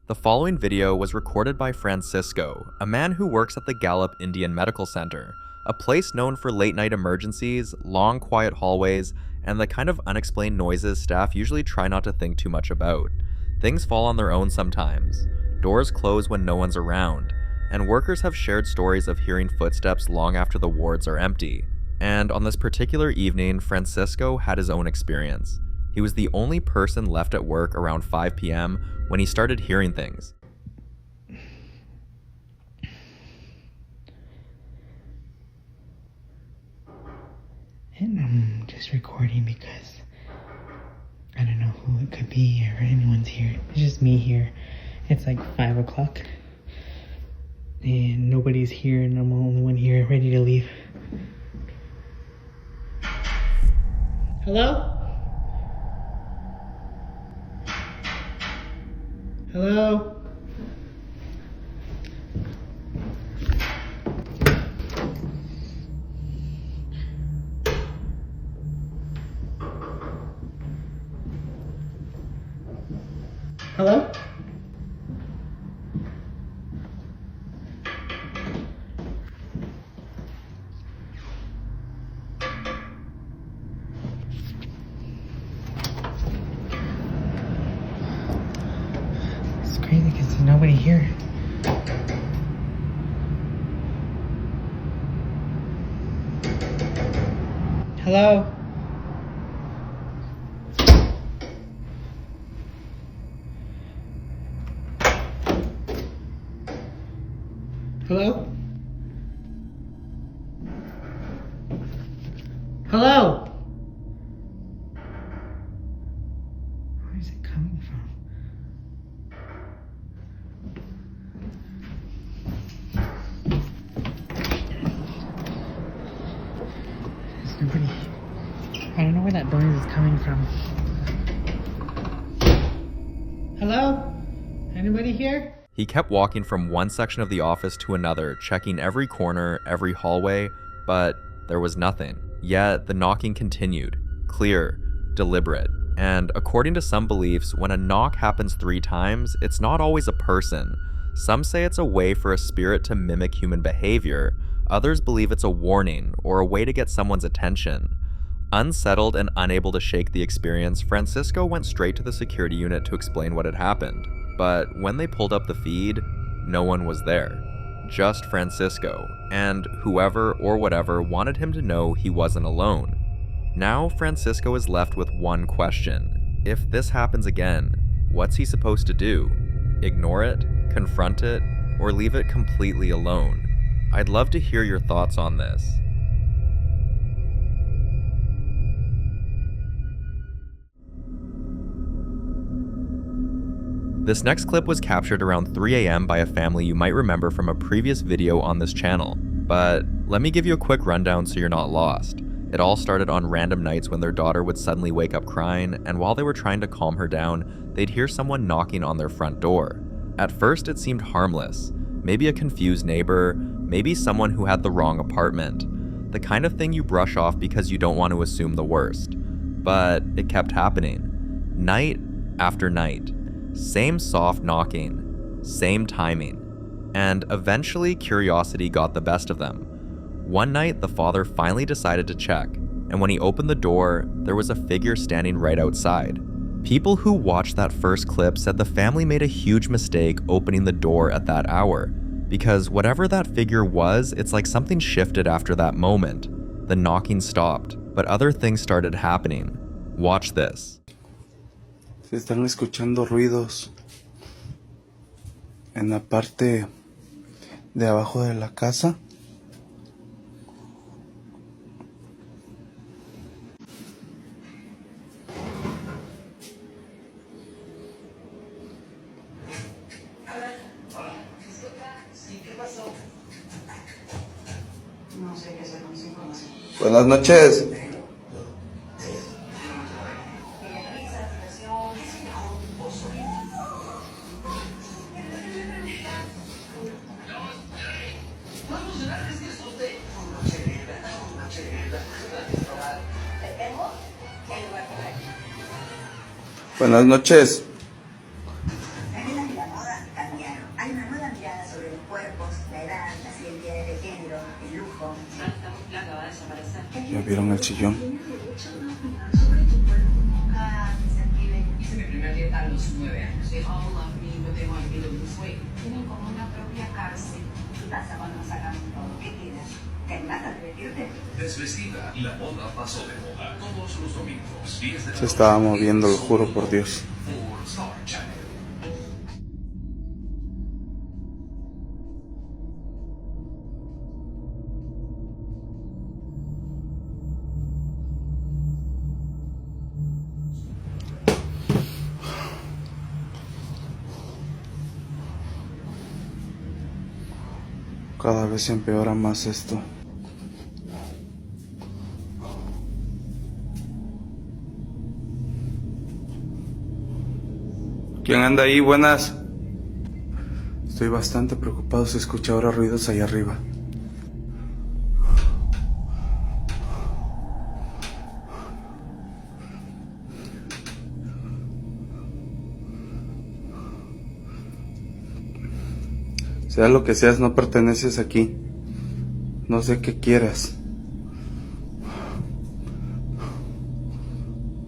The following video was recorded by Francisco, a man who works at the Gallup Indian Medical Center, a place known for late-night emergencies, long quiet hallways, and the kind of unexplained noises staff usually try not to think too much about. Things fall on their own sometimes, doors close when no one's around, and workers have shared stories of hearing footsteps long after the wards are empty. And on this particular evening, Francisco had his own experience. He was the only person left at work around 5 p.m. when he started hearing things. And I'm just recording because I don't know who it could be or anyone's here. It's just me here. It's like 5 o'clock and nobody's here and I'm the only one here ready to leave. Hello? Hello? Hello? It's crazy because there's nobody here. Hello? Hello? Hello? Where is it coming from? There's nobody. I don't know where that noise is coming from. Hello? Anybody here? He kept walking from one section of the office to another, checking every corner, every hallway, but there was nothing. Yet the knocking continued, clear, deliberate. And according to some beliefs, when a knock happens 3 times, it's not always a person. Some say it's a way for a spirit to mimic human behavior. Others believe it's a warning or a way to get someone's attention. Unsettled and unable to shake the experience, Francisco went straight to the security unit to explain what had happened. But when they pulled up the feed, no one was there. Just Francisco, and whoever or whatever wanted him to know he wasn't alone. Now Francisco is left with one question. If this happens again, what's he supposed to do? Ignore it, confront it, or leave it completely alone? I'd love to hear your thoughts on this. This next clip was captured around 3 a.m. by a family you might remember from a previous video on this channel, but let me give you a quick rundown so you're not lost. It all started on random nights when their daughter would suddenly wake up crying, and while they were trying to calm her down, they'd hear someone knocking on their front door. At first it seemed harmless, maybe a confused neighbor, maybe someone who had the wrong apartment, the kind of thing you brush off because you don't want to assume the worst. But it kept happening, night after night. Same soft knocking, same timing, and eventually curiosity got the best of them. One night, the father finally decided to check, and when he opened the door, there was a figure standing right outside. People who watched that first clip said the family made a huge mistake opening the door at that hour, because whatever that figure was, it's like something shifted after that moment. The knocking stopped, but other things started happening. Watch this. Se están escuchando ruidos en la parte de abajo de la casa. Buenas noches. Buenas noches. Hay una nueva mirada sobre los cuerpos, la edad, las identidades de género, el lujo. La va a desaparecer. ¿Ya vieron el sillón? Hice mi primer dieta a los 9 años. They all love me, but they want me to lose weight. Tienen como una propia cárcel. ¿Qué pasa cuando nos sacan todo? ¿Qué tienes? ¿Te animás a divertirte? Desvestida, la moda pasó de moda. Todos los domingos, 10 de la Se estaba moviendo, lo juro por Dios. por Star Channel. Cada vez empeora más esto. ¿Quién anda ahí? Buenas. Estoy bastante preocupado, se escucha ahora ruidos ahí arriba. Sea lo que seas, no perteneces aquí. No sé qué quieras.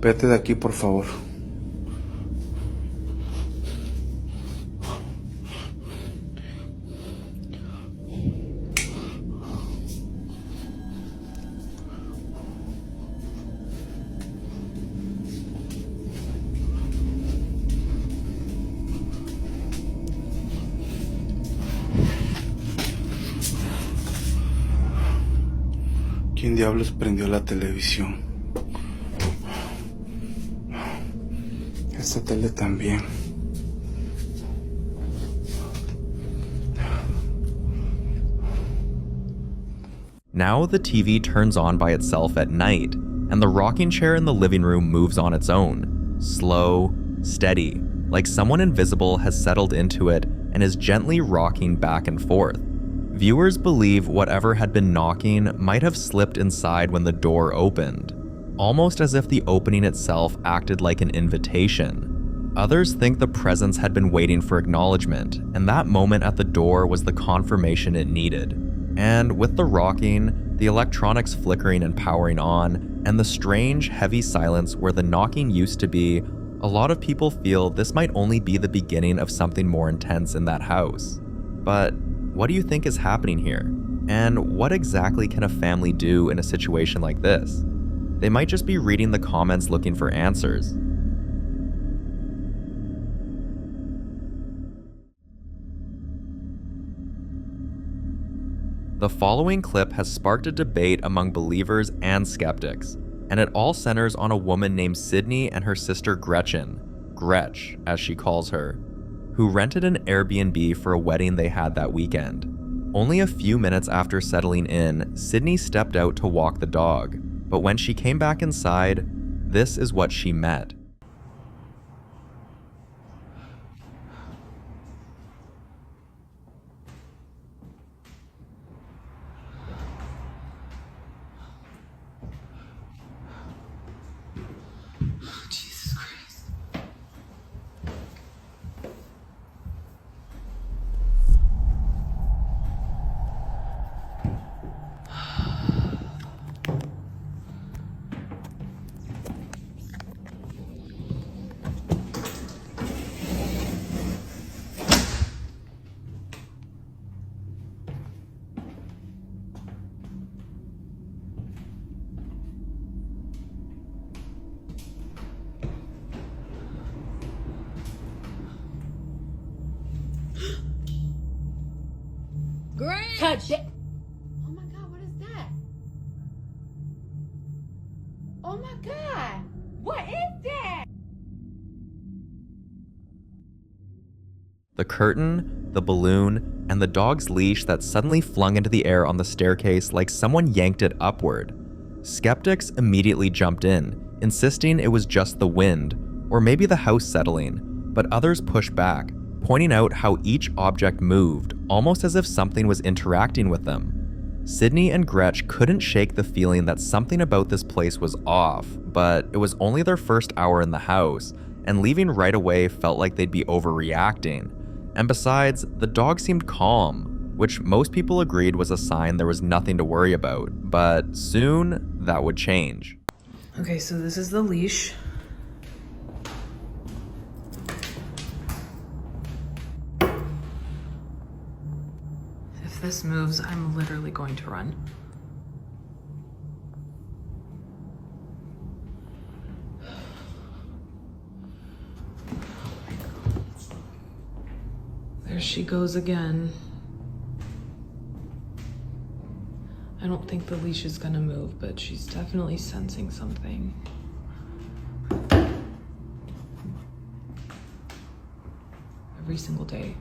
Vete de aquí, por favor. ¿Quién diablos prendió la televisión? Esta tele también. Now the TV turns on by itself at night, and the rocking chair in the living room moves on its own. Slow, steady, like someone invisible has settled into it and is gently rocking back and forth. Viewers believe whatever had been knocking might have slipped inside when the door opened, almost as if the opening itself acted like an invitation. Others think the presence had been waiting for acknowledgement, and that moment at the door was the confirmation it needed. And with the rocking, the electronics flickering and powering on, and the strange, heavy silence where the knocking used to be, a lot of people feel this might only be the beginning of something more intense in that house. But what do you think is happening here? And what exactly can a family do in a situation like this? They might just be reading the comments looking for answers. The following clip has sparked a debate among believers and skeptics, and it all centers on a woman named Sydney and her sister Gretchen, Gretch as she calls her, who rented an Airbnb for a wedding they had that weekend. Only a few minutes after settling in, Sydney stepped out to walk the dog, but when she came back inside, this is what she met. Great. Touch it. Oh my God, what is that? Oh my God, what is that? The curtain, the balloon, and the dog's leash that suddenly flung into the air on the staircase like someone yanked it upward. Skeptics immediately jumped in, insisting it was just the wind, or maybe the house settling, but others pushed back, pointing out how each object moved, almost as if something was interacting with them. Sydney and Gretch couldn't shake the feeling that something about this place was off, but it was only their first hour in the house, and leaving right away felt like they'd be overreacting. And besides, the dog seemed calm, which most people agreed was a sign there was nothing to worry about, but soon that would change. Okay, so this is the leash. If this moves, I'm literally going to run. There she goes again. I don't think the leash is gonna move, but she's definitely sensing something. Every single day.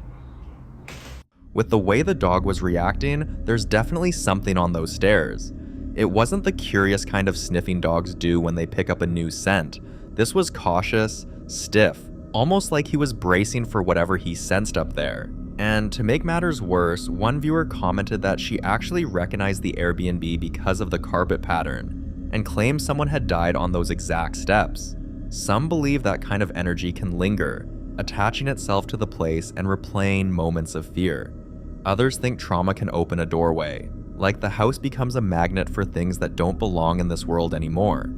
With the way the dog was reacting, there's definitely something on those stairs. It wasn't the curious kind of sniffing dogs do when they pick up a new scent. This was cautious, stiff, almost like he was bracing for whatever he sensed up there. And to make matters worse, one viewer commented that she actually recognized the Airbnb because of the carpet pattern, and claimed someone had died on those exact steps. Some believe that kind of energy can linger, attaching itself to the place and replaying moments of fear. Others think trauma can open a doorway, like the house becomes a magnet for things that don't belong in this world anymore.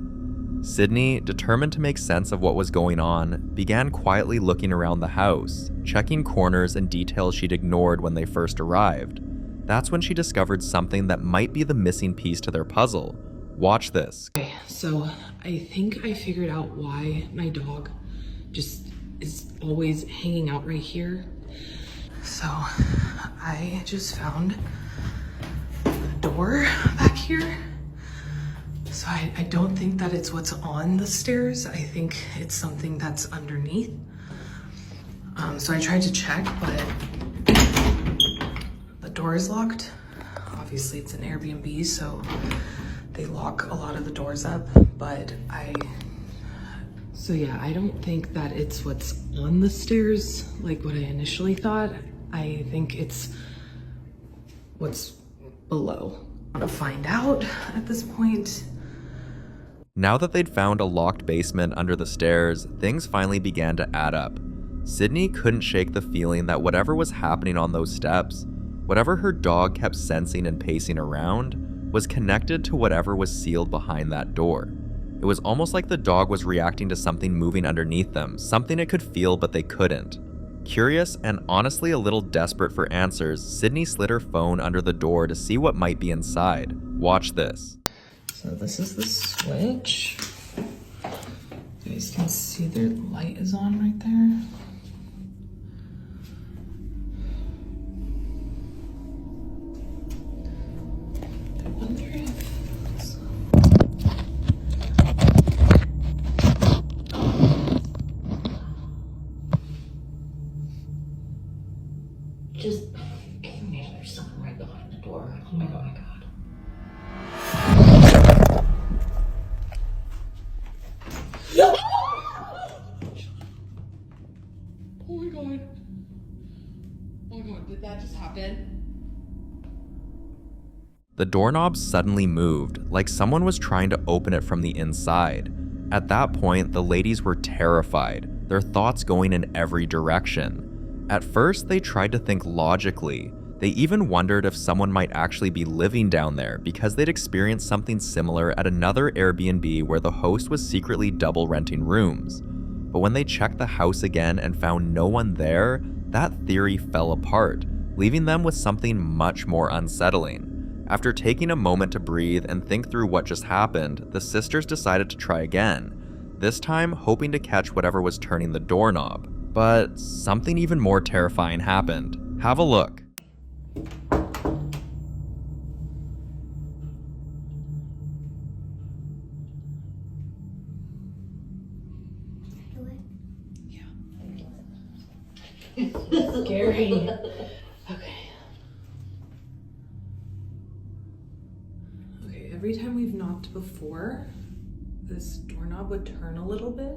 Sydney, determined to make sense of what was going on, began quietly looking around the house, checking corners and details she'd ignored when they first arrived. That's when she discovered something that might be the missing piece to their puzzle. Watch this. Okay, so I think I figured out why my dog just is always hanging out right here. So I just found a door back here. So I don't think that it's what's on the stairs. I think it's something that's underneath. So I tried to check, but the door is locked. Obviously it's an Airbnb, so they lock a lot of the doors up, but so yeah, I don't think that it's what's on the stairs, like what I initially thought. I think it's what's below. I want to find out at this point. Now that they'd found a locked basement under the stairs, things finally began to add up. Sydney couldn't shake the feeling that whatever was happening on those steps, whatever her dog kept sensing and pacing around, was connected to whatever was sealed behind that door. It was almost like the dog was reacting to something moving underneath them, something it could feel but they couldn't. Curious and honestly a little desperate for answers, Sydney slid her phone under the door to see what might be inside. Watch this. So this is the switch. You guys can see their light is on right there. I wonder if Just, maybe there's someone right behind the door. Oh my god. oh my god. Oh my god, did that just happen? The doorknob suddenly moved, like someone was trying to open it from the inside. At that point, the ladies were terrified, their thoughts going in every direction. At first, they tried to think logically. They even wondered if someone might actually be living down there because they'd experienced something similar at another Airbnb where the host was secretly double renting rooms. But when they checked the house again and found no one there, that theory fell apart, leaving them with something much more unsettling. After taking a moment to breathe and think through what just happened, the sisters decided to try again, this time hoping to catch whatever was turning the doorknob. But something even more terrifying happened. Have a look. Scary. Okay. Okay, every time we've knocked before, this doorknob would turn a little bit.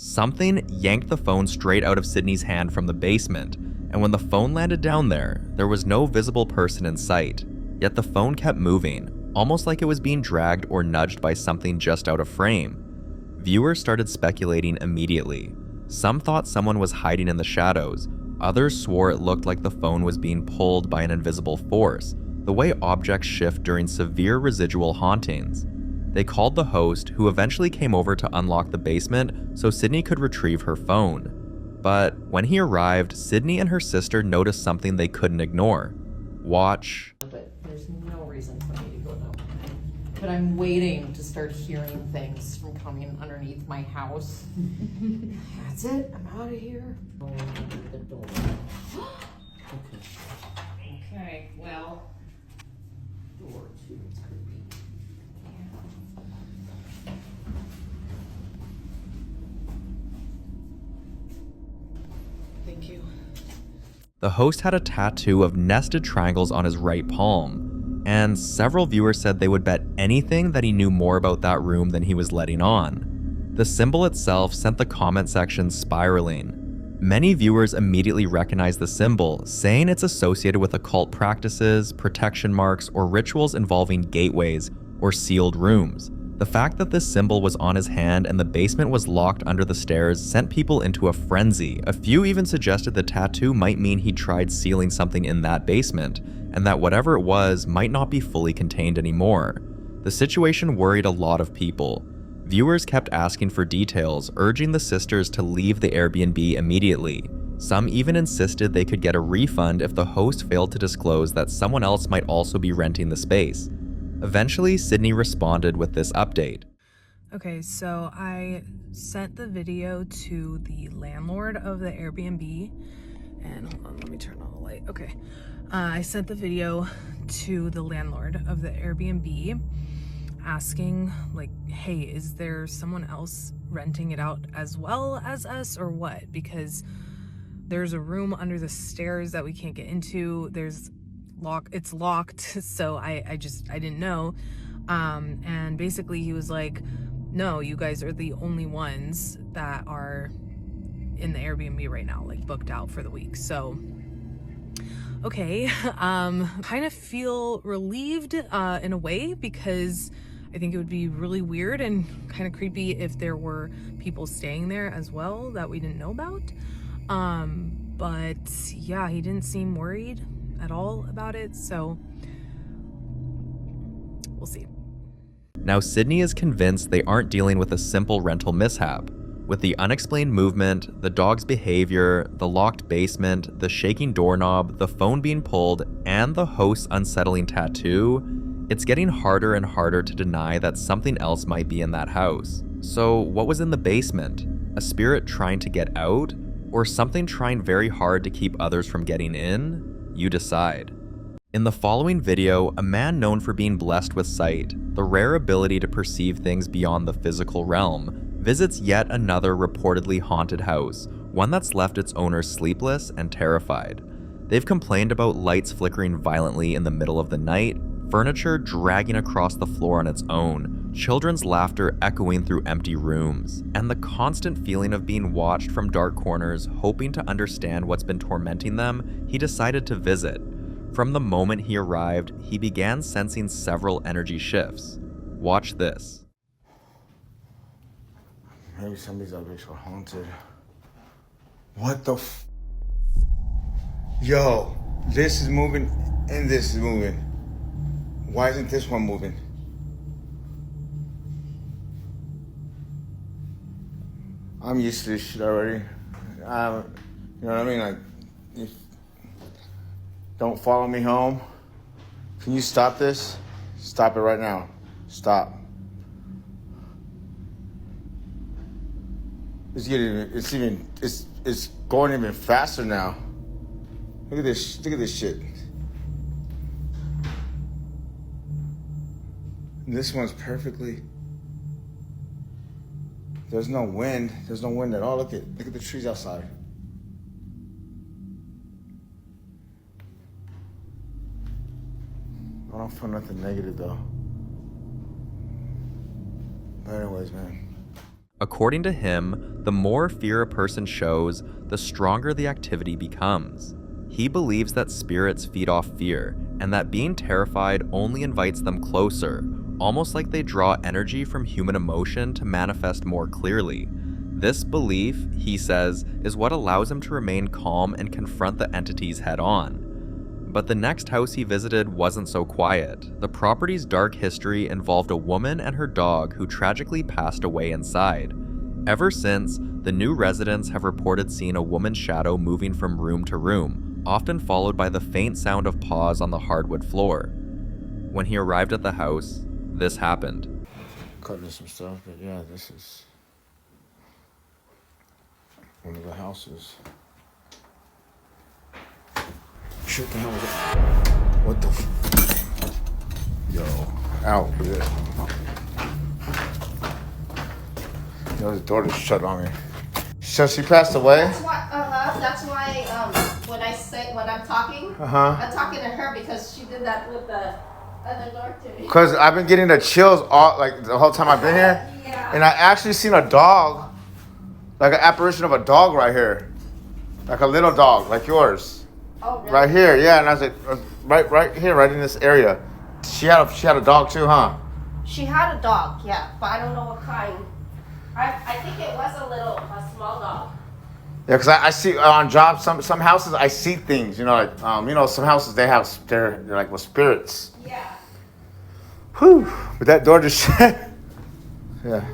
Something yanked the phone straight out of Sydney's hand from the basement, and when the phone landed down there was no visible person in sight. Yet the phone kept moving, almost like it was being dragged or nudged by something just out of frame. Viewers started speculating immediately. Some thought someone was hiding in the shadows. Others swore it looked like the phone was being pulled by an invisible force, the way objects shift during severe residual hauntings. They called the host, who eventually came over to unlock the basement so Sydney could retrieve her phone. But when he arrived, Sydney and her sister noticed something they couldn't ignore. Watch. But there's no reason for me to go that way. But I'm waiting to start hearing things from coming underneath my house. That's it. I'm out of here. The door. Okay, well. Door too. It's creepy. Thank you. The host had a tattoo of nested triangles on his right palm, and several viewers said they would bet anything that he knew more about that room than he was letting on. The symbol itself sent the comment section spiraling. Many viewers immediately recognized the symbol, saying it's associated with occult practices, protection marks, or rituals involving gateways or sealed rooms. The fact that this symbol was on his hand and the basement was locked under the stairs sent people into a frenzy. A few even suggested the tattoo might mean he tried sealing something in that basement, and that whatever it was might not be fully contained anymore. The situation worried a lot of people. Viewers kept asking for details, urging the sisters to leave the Airbnb immediately. Some even insisted they could get a refund if the host failed to disclose that someone else might also be renting the space. Eventually, Sydney responded with this update. Okay, so I sent the video to the landlord of the Airbnb, and hold on, let me turn on the light. Okay, I sent the video to the landlord of the Airbnb asking, like, hey, is there someone else renting it out as well as us or what? Because there's a room under the stairs that we can't get into. It's locked, so I didn't know. And basically he was like, no, you guys are the only ones that are in the Airbnb right now, like booked out for the week. So okay, kind of feel relieved in a way, because I think it would be really weird and kind of creepy if there were people staying there as well that we didn't know about. But yeah, he didn't seem worried at all about it, so we'll see. Now, Sydney is convinced they aren't dealing with a simple rental mishap. With the unexplained movement, the dog's behavior, the locked basement, the shaking doorknob, the phone being pulled, and the host's unsettling tattoo, it's getting harder and harder to deny that something else might be in that house. So what was in the basement? A spirit trying to get out? Or something trying very hard to keep others from getting in? You decide. In the following video, a man known for being blessed with sight, the rare ability to perceive things beyond the physical realm, visits yet another reportedly haunted house, one that's left its owners sleepless and terrified. They've complained about lights flickering violently in the middle of the night, furniture dragging across the floor on its own, children's laughter echoing through empty rooms, and the constant feeling of being watched from dark corners. Hoping to understand what's been tormenting them, he decided to visit. From the moment he arrived, he began sensing several energy shifts. Watch this. Maybe some of these objects were haunted. What the f? Yo, this is moving and this is moving. Why isn't this one moving? I'm used to this shit already. You know what I mean? Like, don't follow me home. Can you stop this? Stop it right now. Stop. It's going even faster now. Look at this shit. And this one's perfectly. There's no wind. There's no wind at all. Look at the trees outside. I don't feel nothing negative though. But anyways, man. According to him, the more fear a person shows, the stronger the activity becomes. He believes that spirits feed off fear, and that being terrified only invites them closer, almost like they draw energy from human emotion to manifest more clearly. This belief, he says, is what allows him to remain calm and confront the entities head on. But the next house he visited wasn't so quiet. The property's dark history involved a woman and her dog who tragically passed away inside. Ever since, the new residents have reported seeing a woman's shadow moving from room to room, often followed by the faint sound of paws on the hardwood floor. When he arrived at the house, this happened. Cutting some stuff, but yeah, this is one of the houses. Shit, the hell was it? What the Yo, out with it. Yo, the door just shut on me. So she passed away? That's why when I'm talking, I'm talking to her because she did that with the other door to me. Because I've been getting the chills all, like, the whole time I've been here. Yeah. And I actually seen a dog, like an apparition of a dog right here. Like a little dog, like yours. Oh, really? Right here, yeah, and I was like, right here, right in this area. She had a dog too, huh? She had a dog, yeah, but I don't know what kind. I think it was a small dog. Yeah, because I see on jobs, some houses I see things, like some houses they're like with spirits. Yeah. Whew, but that door just shut. Yeah.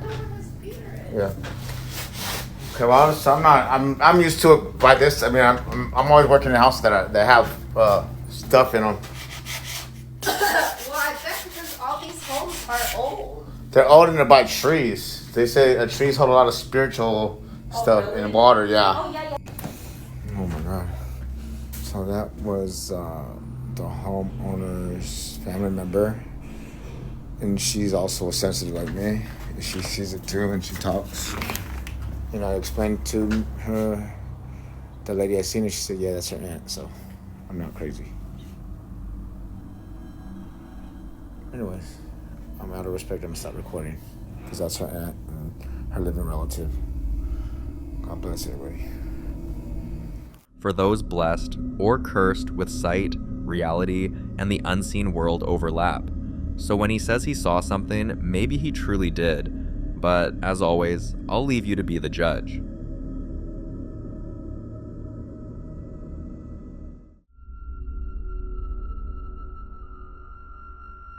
Yeah. Okay, well, I'm used to it by this. I mean, I'm always working in houses that have stuff in them. Well, I guess because all these homes are old. They're old and they're by trees. They say trees hold a lot of spiritual stuff really? in water. Yeah. Oh yeah. Oh my God. So that was the homeowner's family member, and she's also sensitive like me. She sees it too, and she talks. I explained to her, the lady I seen her, she said, yeah, that's her aunt, so I'm not crazy. Anyways, I'm out of respect, I'm gonna stop recording, because that's her aunt and her living relative. God bless everybody. For those blessed or cursed with sight, reality, and the unseen world overlap. So when he says he saw something, maybe he truly did. But, as always, I'll leave you to be the judge.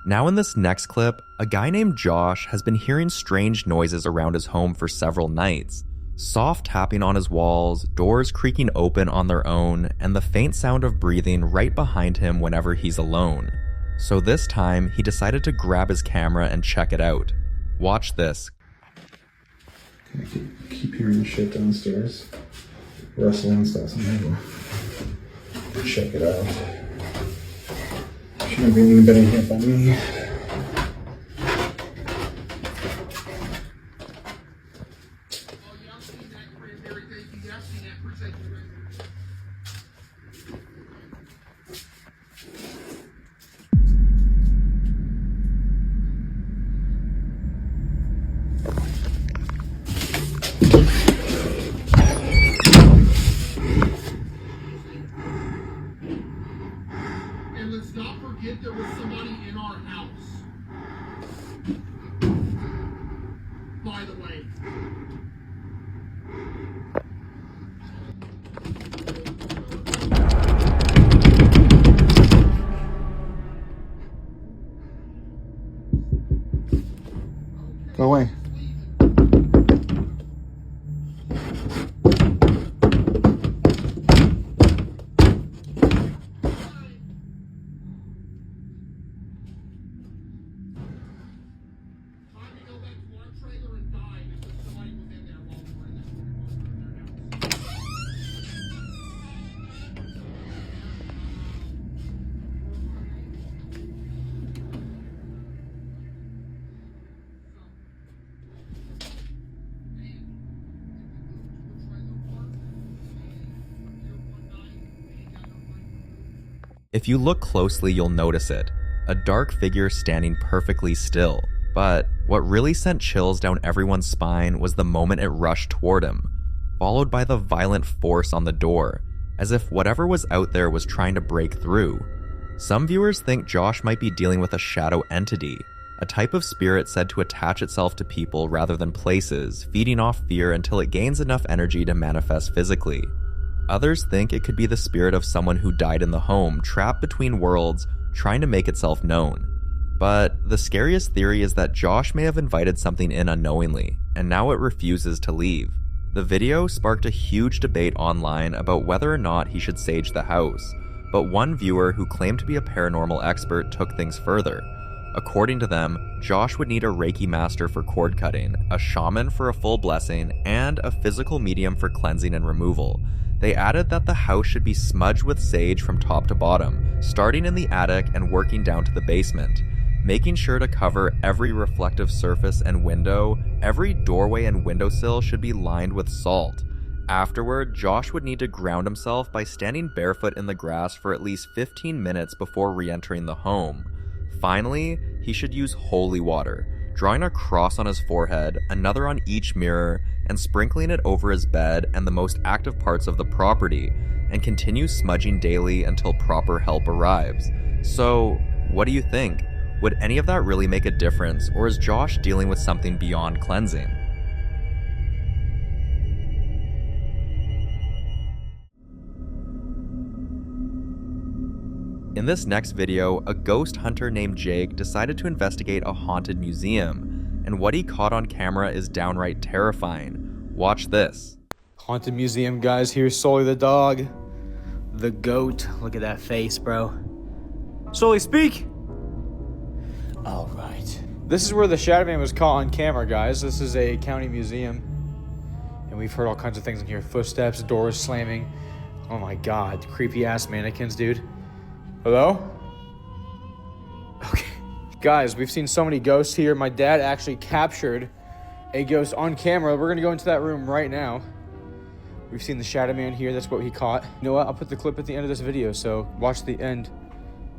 Now in this next clip, a guy named Josh has been hearing strange noises around his home for several nights. Soft tapping on his walls, doors creaking open on their own, and the faint sound of breathing right behind him whenever he's alone. So this time, he decided to grab his camera and check it out. Watch this. I keep hearing shit downstairs. Rustling stuff. So I'm gonna check it out. Shouldn't be anybody here by me. There was somebody in our house. By the way. Go away. If you look closely, you'll notice it. A dark figure standing perfectly still. But What really sent chills down everyone's spine was the moment it rushed toward him, followed by the violent force on the door, as if whatever was out there was trying to break through. Some viewers think Josh might be dealing with a shadow entity, a type of spirit said to attach itself to people rather than places, feeding off fear until it gains enough energy to manifest physically. Others think it could be the spirit of someone who died in the home, trapped between worlds, trying to make itself known. But the scariest theory is that Josh may have invited something in unknowingly, and now it refuses to leave. The video sparked a huge debate online about whether or not he should sage the house, but one viewer who claimed to be a paranormal expert took things further. According to them, Josh would need a Reiki master for cord cutting, a shaman for a full blessing, and a physical medium for cleansing and removal. They added that the house should be smudged with sage from top to bottom, starting in the attic and working down to the basement, making sure to cover every reflective surface and window. Every doorway and windowsill should be lined with salt. Afterward, Josh would need to ground himself by standing barefoot in the grass for at least 15 minutes before re-entering the home. Finally, he should use holy water, drawing a cross on his forehead, another on each mirror, and sprinkling it over his bed and the most active parts of the property, and continue smudging daily until proper help arrives. So, what do you think? Would any of that really make a difference, or is Josh dealing with something beyond cleansing? In this next video, a ghost hunter named Jake decided to investigate a haunted museum, and what he caught on camera is downright terrifying. Watch this. Haunted museum, guys. Here's Sully the dog. The goat. Look at that face, bro. Sully, speak! All right. This is where the Shadow Man was caught on camera, guys. This is a county museum, and we've heard all kinds of things in here. Footsteps, doors slamming. Oh my god, creepy ass mannequins, dude. Hello? Okay. Guys, we've seen so many ghosts here. My dad actually captured a ghost on camera. We're gonna go into that room right now. We've seen the Shadow Man here. That's what he caught. You know what? I'll put the clip at the end of this video, so watch the end,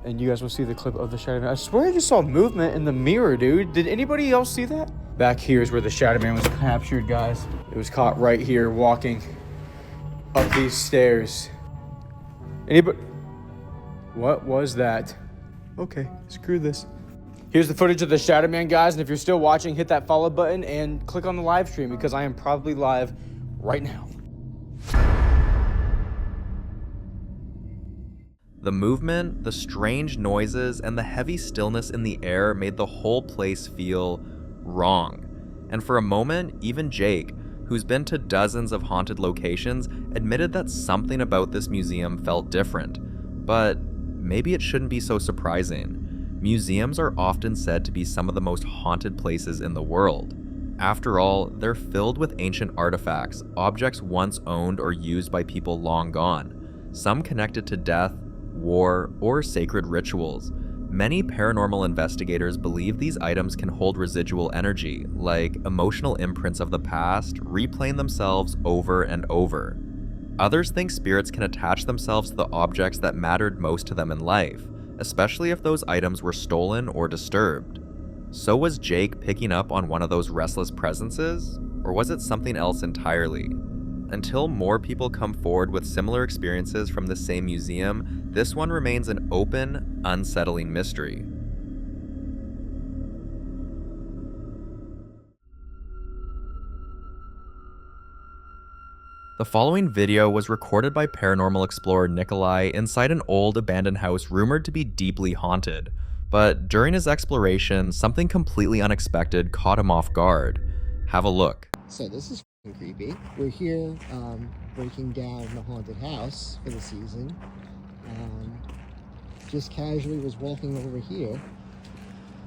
and you guys will see the clip of the Shadow Man. I swear I just saw movement in the mirror, dude. Did anybody else see that? Back here is where the Shadow Man was captured, guys. It was caught right here, walking up these stairs. Anybody? What was that? Okay, screw this. Here's the footage of the Shadow Man, guys, and if you're still watching, hit that follow button and click on the live stream because I am probably live right now. The movement, the strange noises, and the heavy stillness in the air made the whole place feel wrong. And for a moment, even Jake, who's been to dozens of haunted locations, admitted that something about this museum felt different. But maybe it shouldn't be so surprising. Museums are often said to be some of the most haunted places in the world. After all, they're filled with ancient artifacts, objects once owned or used by people long gone, some connected to death, war, or sacred rituals. Many paranormal investigators believe these items can hold residual energy, like emotional imprints of the past, replaying themselves over and over. Others think spirits can attach themselves to the objects that mattered most to them in life, especially if those items were stolen or disturbed. So was Jake picking up on one of those restless presences, or was it something else entirely? Until more people come forward with similar experiences from the same museum, this one remains an open, unsettling mystery. The following video was recorded by paranormal explorer Nikolai inside an old abandoned house rumored to be deeply haunted, but during his exploration, something completely unexpected caught him off guard. Have a look. So this is f***ing creepy. We're here breaking down the haunted house for the season. Just casually was walking over here.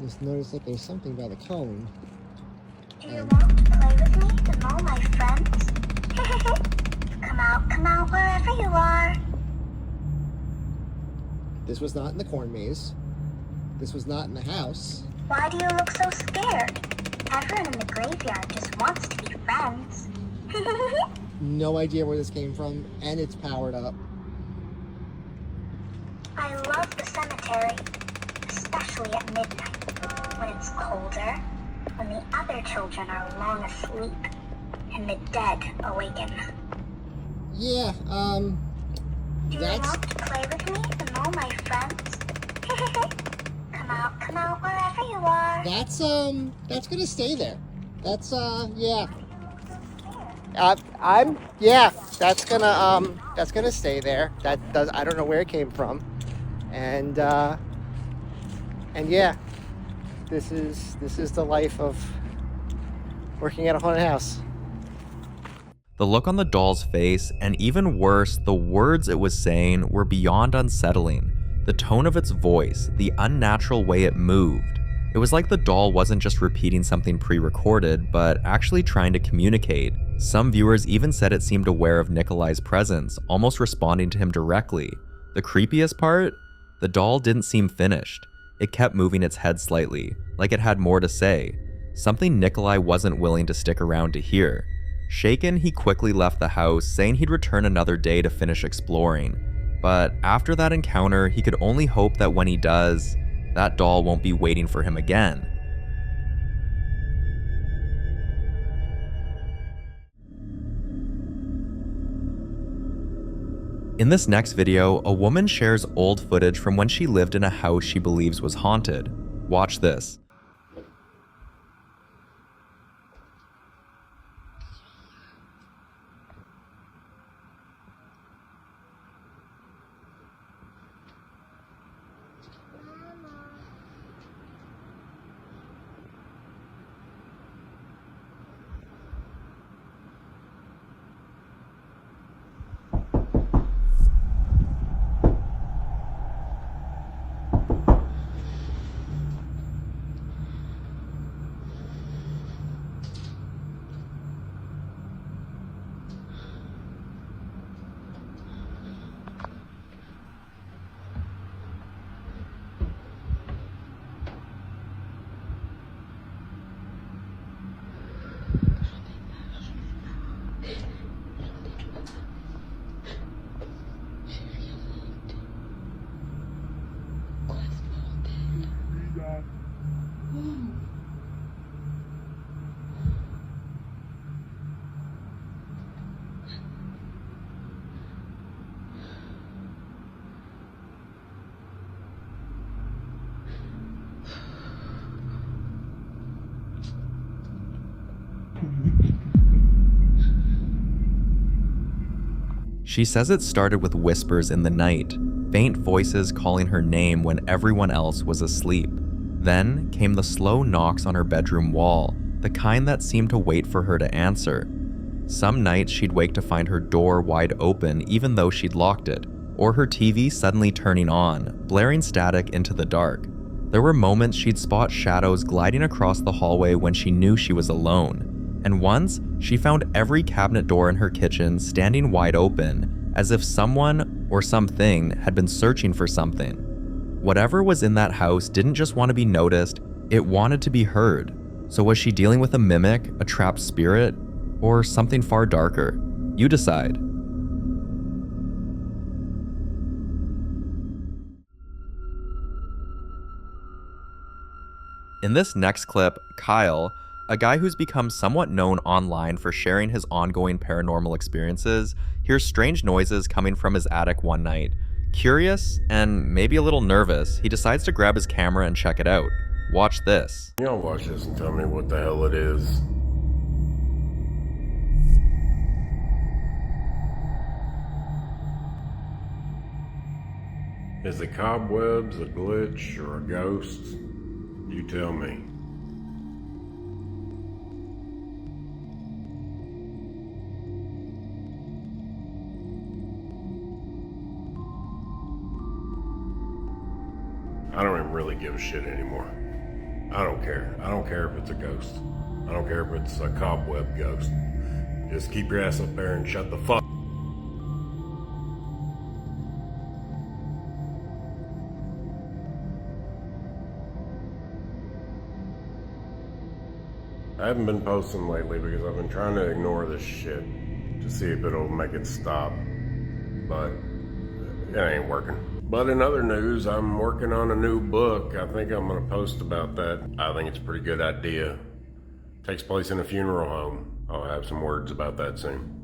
Just noticed that there's something by the cone. Do you want to play with me and all my friends? Come out wherever you are. This was not in the corn maze. This was not in the house. Why do you look so scared? Everyone in the graveyard just wants to be friends. No idea where this came from, and it's powered up. I love the cemetery, especially at midnight, when it's colder, when the other children are long asleep and the dead awaken. Yeah, Do you want to play with me and all my friends? Come out wherever you are. That's gonna stay there. That's, yeah. That's gonna stay there. I don't know where it came from. And yeah, this is the life of working at a haunted house. The look on the doll's face, and even worse, the words it was saying, were beyond unsettling. The tone of its voice, the unnatural way it moved. It was like the doll wasn't just repeating something pre-recorded, but actually trying to communicate. Some viewers even said it seemed aware of Nikolai's presence, almost responding to him directly. The creepiest part? The doll didn't seem finished. It kept moving its head slightly, like it had more to say. Something Nikolai wasn't willing to stick around to hear. Shaken, he quickly left the house, saying he'd return another day to finish exploring. But after that encounter, he could only hope that when he does, that doll won't be waiting for him again. In this next video, a woman shares old footage from when she lived in a house she believes was haunted. Watch this. She says it started with whispers in the night, faint voices calling her name when everyone else was asleep. Then came the slow knocks on her bedroom wall, the kind that seemed to wait for her to answer. Some nights she'd wake to find her door wide open even though she'd locked it, or her TV suddenly turning on, blaring static into the dark. There were moments she'd spot shadows gliding across the hallway when she knew she was alone. And once, she found every cabinet door in her kitchen standing wide open, as if someone or something had been searching for something. Whatever was in that house didn't just want to be noticed, it wanted to be heard. So was she dealing with a mimic, a trapped spirit, or something far darker? You decide. In this next clip, Kyle, a guy who's become somewhat known online for sharing his ongoing paranormal experiences, hears strange noises coming from his attic one night. Curious, and maybe a little nervous, he decides to grab his camera and check it out. Watch this. Y'all watch this and tell me what the hell it is. Is it cobwebs, a glitch, or a ghost? You tell me. I don't even really give a shit anymore. I don't care. I don't care if it's a ghost. I don't care if it's a cobweb ghost. Just keep your ass up there and shut the fuck. I haven't been posting lately because I've been trying to ignore this shit to see if it'll make it stop, but it ain't working. But in other news, I'm working on a new book. I think I'm gonna post about that. I think it's a pretty good idea. Takes place in a funeral home. I'll have some words about that soon.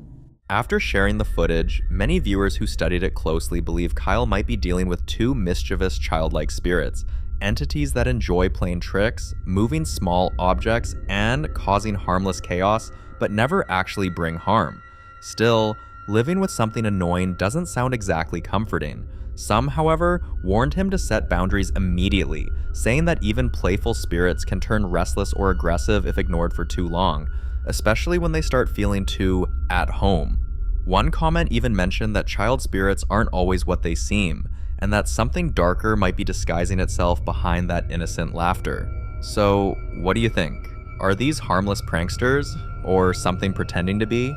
After sharing the footage, many viewers who studied it closely believe Kyle might be dealing with two mischievous childlike spirits, entities that enjoy playing tricks, moving small objects, and causing harmless chaos, but never actually bring harm. Still, living with something annoying doesn't sound exactly comforting. Some, however, warned him to set boundaries immediately, saying that even playful spirits can turn restless or aggressive if ignored for too long, especially when they start feeling too at home. One comment even mentioned that child spirits aren't always what they seem, and that something darker might be disguising itself behind that innocent laughter. So, what do you think? Are these harmless pranksters, or something pretending to be?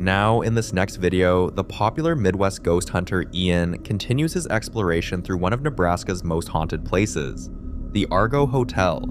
Now, in this next video, the popular Midwest ghost hunter Ian continues his exploration through one of Nebraska's most haunted places, the Argo Hotel.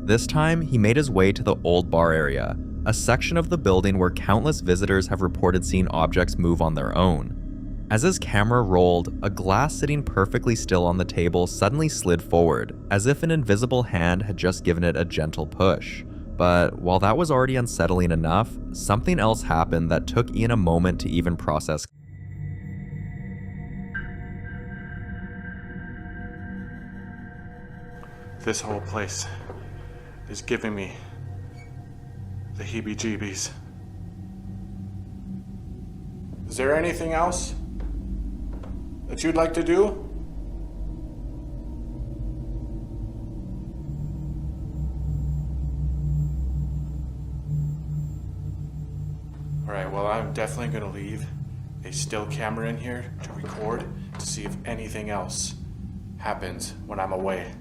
This time, he made his way to the Old Bar area, a section of the building where countless visitors have reported seeing objects move on their own. As his camera rolled, a glass sitting perfectly still on the table suddenly slid forward, as if an invisible hand had just given it a gentle push. But while that was already unsettling enough, something else happened that took Ian a moment to even process. This whole place is giving me the heebie-jeebies. Is there anything else that you'd like to do? Alright, well, I'm definitely gonna leave a still camera in here to record to see if anything else happens when I'm away.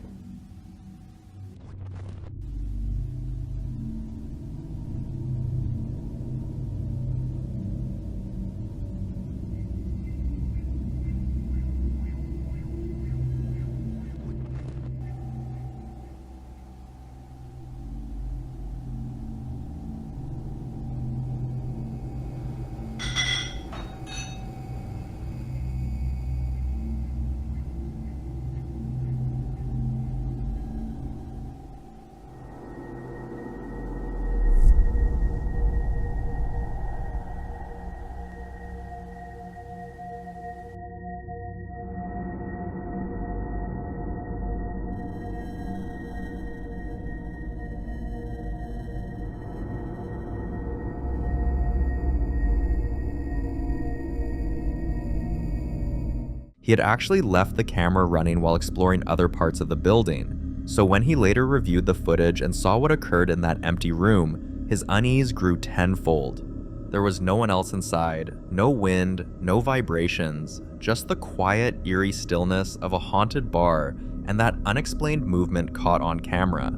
He had actually left the camera running while exploring other parts of the building, so when he later reviewed the footage and saw what occurred in that empty room, his unease grew tenfold. There was no one else inside, no wind, no vibrations, just the quiet, eerie stillness of a haunted bar and that unexplained movement caught on camera.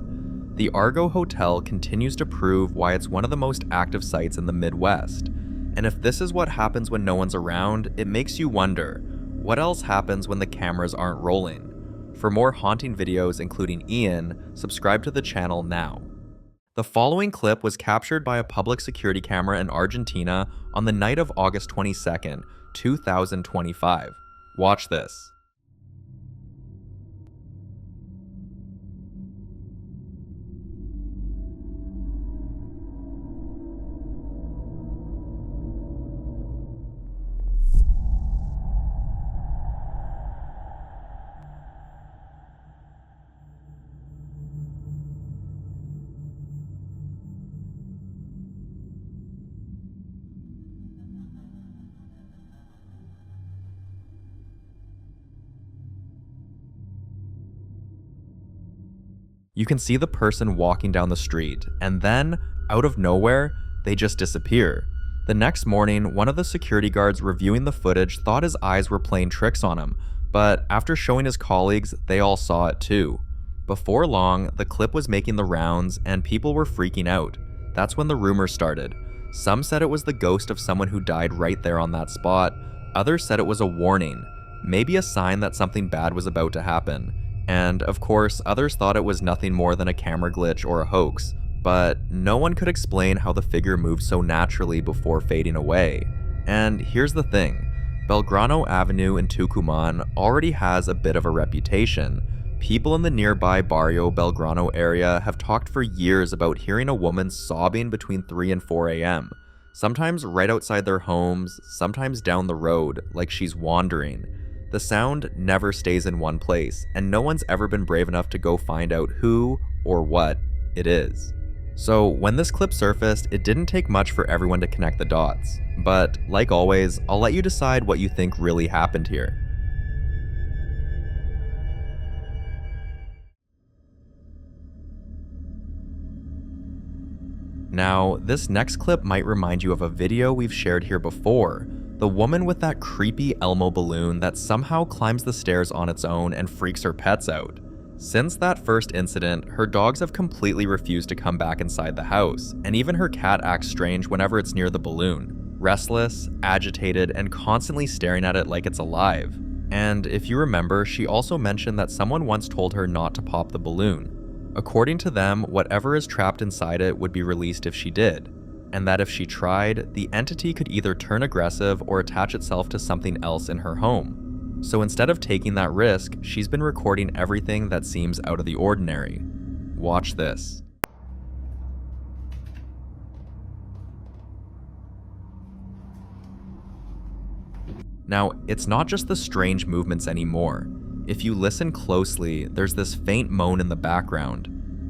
The Argo Hotel continues to prove why it's one of the most active sites in the Midwest. And if this is what happens when no one's around, it makes you wonder, what else happens when the cameras aren't rolling? For more haunting videos including Ian, subscribe to the channel now. The following clip was captured by a public security camera in Argentina on the night of August 22nd, 2025. Watch this. You can see the person walking down the street, and then, out of nowhere, they just disappear. The next morning, one of the security guards reviewing the footage thought his eyes were playing tricks on him, but after showing his colleagues, they all saw it too. Before long, the clip was making the rounds, and people were freaking out. That's when the rumors started. Some said it was the ghost of someone who died right there on that spot. Others said it was a warning, maybe a sign that something bad was about to happen. And of course, others thought it was nothing more than a camera glitch or a hoax, but no one could explain how the figure moved so naturally before fading away. And here's the thing, Belgrano Avenue in Tucumán already has a bit of a reputation. People in the nearby Barrio Belgrano area have talked for years about hearing a woman sobbing between 3 and 4 a.m., sometimes right outside their homes, sometimes down the road, like she's wandering. The sound never stays in one place, and no one's ever been brave enough to go find out who or what it is. So when this clip surfaced, it didn't take much for everyone to connect the dots. But like always, I'll let you decide what you think really happened here. Now, this next clip might remind you of a video we've shared here before. The woman with that creepy Elmo balloon that somehow climbs the stairs on its own and freaks her pets out. Since that first incident, her dogs have completely refused to come back inside the house, and even her cat acts strange whenever it's near the balloon. Restless, agitated, and constantly staring at it like it's alive. And if you remember, she also mentioned that someone once told her not to pop the balloon. According to them, whatever is trapped inside it would be released if she did, and that if she tried, the entity could either turn aggressive or attach itself to something else in her home. So instead of taking that risk, she's been recording everything that seems out of the ordinary. Watch this. Now, it's not just the strange movements anymore. If you listen closely, there's this faint moan in the background.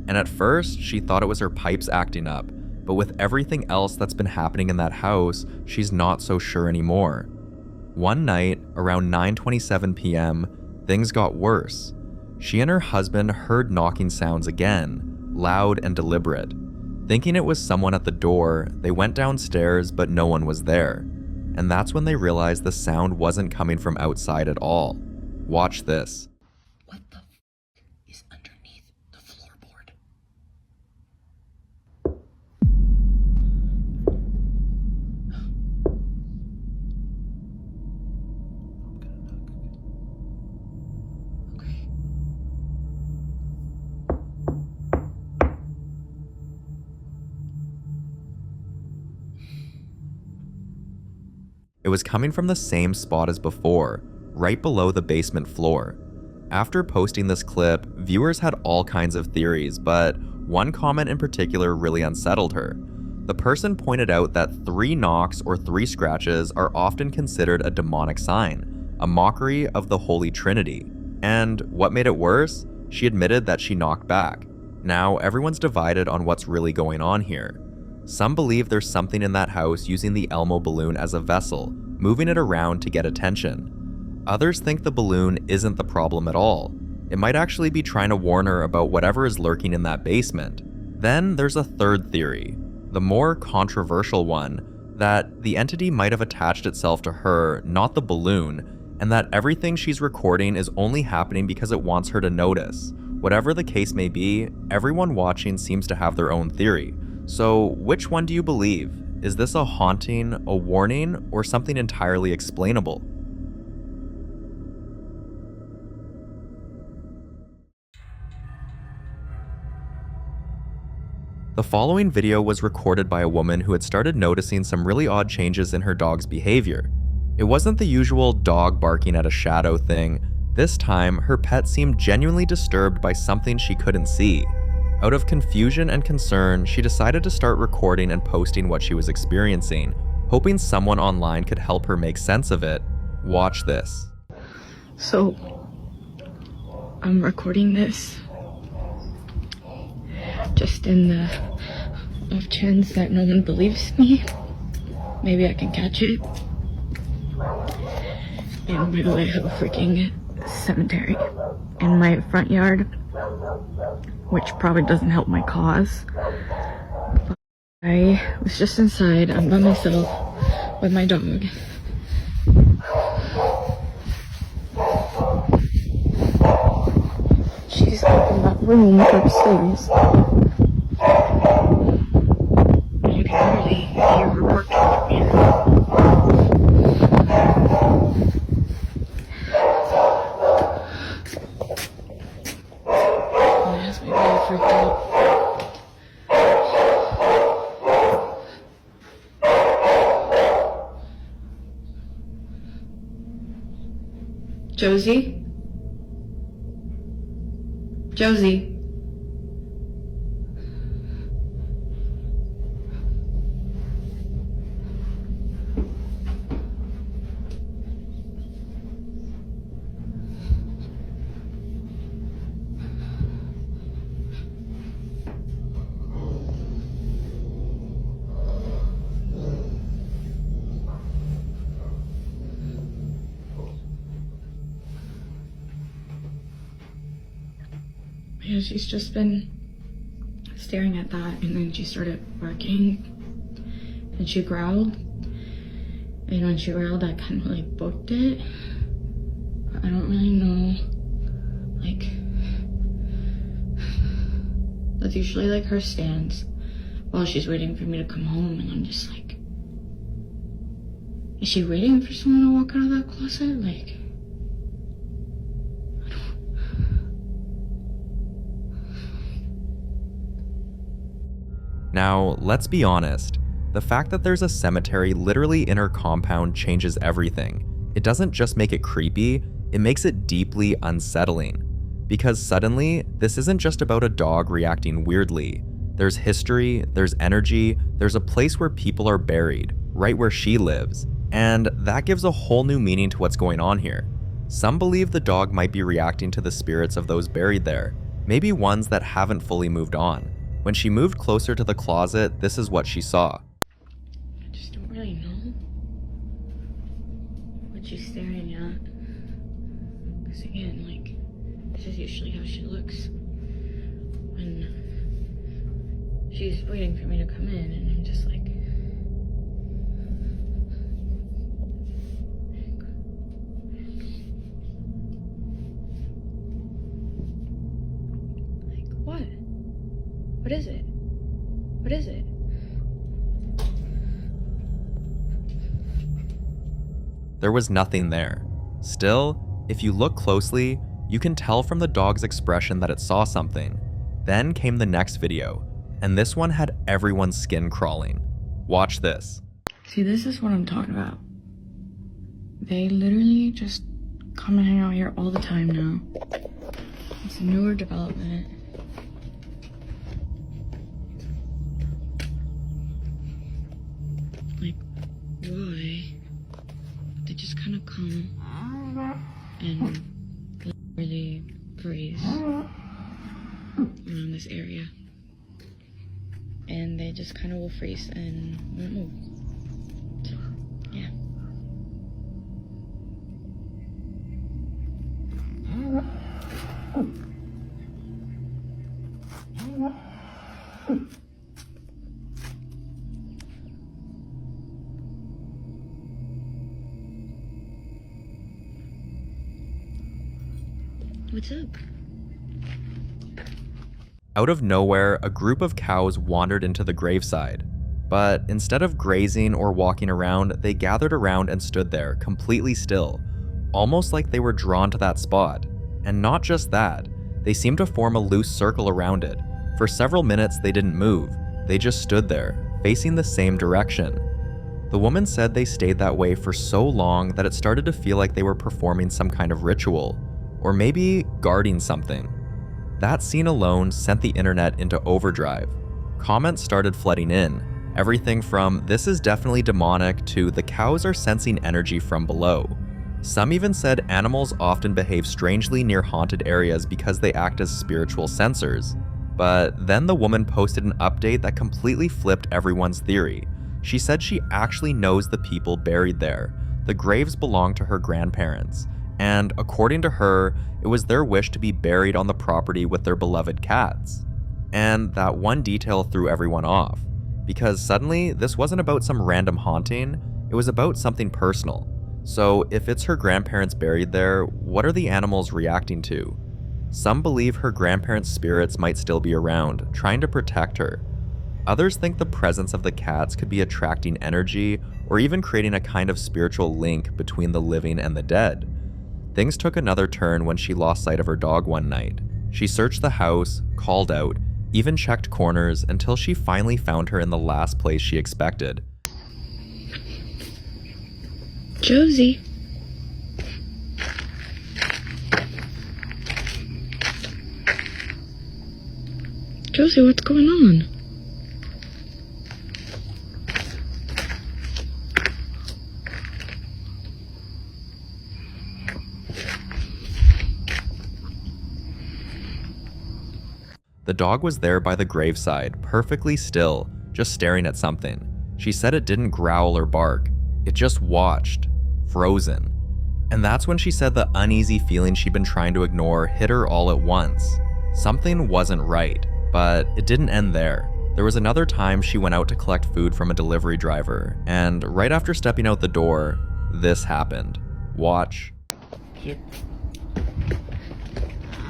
And at first, she thought it was her pipes acting up, but with everything else that's been happening in that house, she's not so sure anymore. One night, around 9:27 p.m., things got worse. She and her husband heard knocking sounds again, loud and deliberate. Thinking it was someone at the door, they went downstairs, but no one was there. And that's when they realized the sound wasn't coming from outside at all. Watch this. What the is underneath the floorboard? It was coming from the same spot as before, right below the basement floor. After posting this clip, viewers had all kinds of theories, but one comment in particular really unsettled her. The person pointed out that 3 knocks or 3 scratches are often considered a demonic sign, a mockery of the Holy Trinity. And what made it worse? She admitted that she knocked back. Now everyone's divided on what's really going on here. Some believe there's something in that house using the Elmo balloon as a vessel, moving it around to get attention. Others think the balloon isn't the problem at all. It might actually be trying to warn her about whatever is lurking in that basement. Then there's a third theory, the more controversial one, that the entity might have attached itself to her, not the balloon, and that everything she's recording is only happening because it wants her to notice. Whatever the case may be, everyone watching seems to have their own theory. So which one do you believe? Is this a haunting, a warning, or something entirely explainable? The following video was recorded by a woman who had started noticing some really odd changes in her dog's behavior. It wasn't the usual dog barking at a shadow thing. This time, her pet seemed genuinely disturbed by something she couldn't see. Out of confusion and concern, she decided to start recording and posting what she was experiencing, hoping someone online could help her make sense of it. Watch this. So, I'm recording this just in the off chance that no one believes me. Maybe I can catch it. And by the way, I have a freaking cemetery in my front yard, which probably doesn't help my cause. But I was just inside, I'm by myself with my dog. She's up in that room upstairs. You can literally hear her working from here. Freaked out. Josie? Josie? Yeah, she's just been staring at that, and then she started barking, and she growled, and when she growled, I kind of like booked it. I don't really know, like, that's usually like her stance while she's waiting for me to come home, and I'm just like, is she waiting for someone to walk out of that closet? Like, Now, let's be honest. The fact that there's a cemetery literally in her compound changes everything. It doesn't just make it creepy, it makes it deeply unsettling. Because suddenly, this isn't just about a dog reacting weirdly. There's history, there's energy, there's a place where people are buried, right where she lives. And that gives a whole new meaning to what's going on here. Some believe the dog might be reacting to the spirits of those buried there, maybe ones that haven't fully moved on. When she moved closer to the closet, this is what she saw. I just don't really know what she's staring at. Because again, like, this is usually how she looks when she's waiting for me to come in, and I'm just like, what? What is it? What is it? There was nothing there. Still, if you look closely, you can tell from the dog's expression that it saw something. Then came the next video, and this one had everyone's skin crawling. Watch this. See, this is what I'm talking about. They literally just come and hang out here all the time now. It's a newer development. Like, why? They just kind of come and literally freeze around this area. And they just kind of will freeze and won't move. So, yeah. What's up? Out of nowhere, a group of cows wandered into the graveside. But instead of grazing or walking around, they gathered around and stood there, completely still, almost like they were drawn to that spot. And not just that, they seemed to form a loose circle around it. For several minutes, they didn't move. They just stood there, facing the same direction. The woman said they stayed that way for so long that it started to feel like they were performing some kind of ritual, or maybe guarding something. That scene alone sent the internet into overdrive. Comments started flooding in, everything from "this is definitely demonic" to "the cows are sensing energy from below." Some even said animals often behave strangely near haunted areas because they act as spiritual sensors. But then the woman posted an update that completely flipped everyone's theory. She said she actually knows the people buried there. The graves belong to her grandparents. And according to her, it was their wish to be buried on the property with their beloved cats. And that one detail threw everyone off, because suddenly this wasn't about some random haunting, it was about something personal. So if it's her grandparents buried there, what are the animals reacting to? Some believe her grandparents' spirits might still be around, trying to protect her. Others think the presence of the cats could be attracting energy, or even creating a kind of spiritual link between the living and the dead. Things took another turn when she lost sight of her dog one night. She searched the house, called out, even checked corners until she finally found her in the last place she expected. Josie. Josie, what's going on? The dog was there by the graveside, perfectly still, just staring at something. She said it didn't growl or bark. It just watched, frozen. And that's when she said the uneasy feeling she'd been trying to ignore hit her all at once. Something wasn't right, but it didn't end there. There was another time she went out to collect food from a delivery driver, and right after stepping out the door, this happened. Watch. Yep.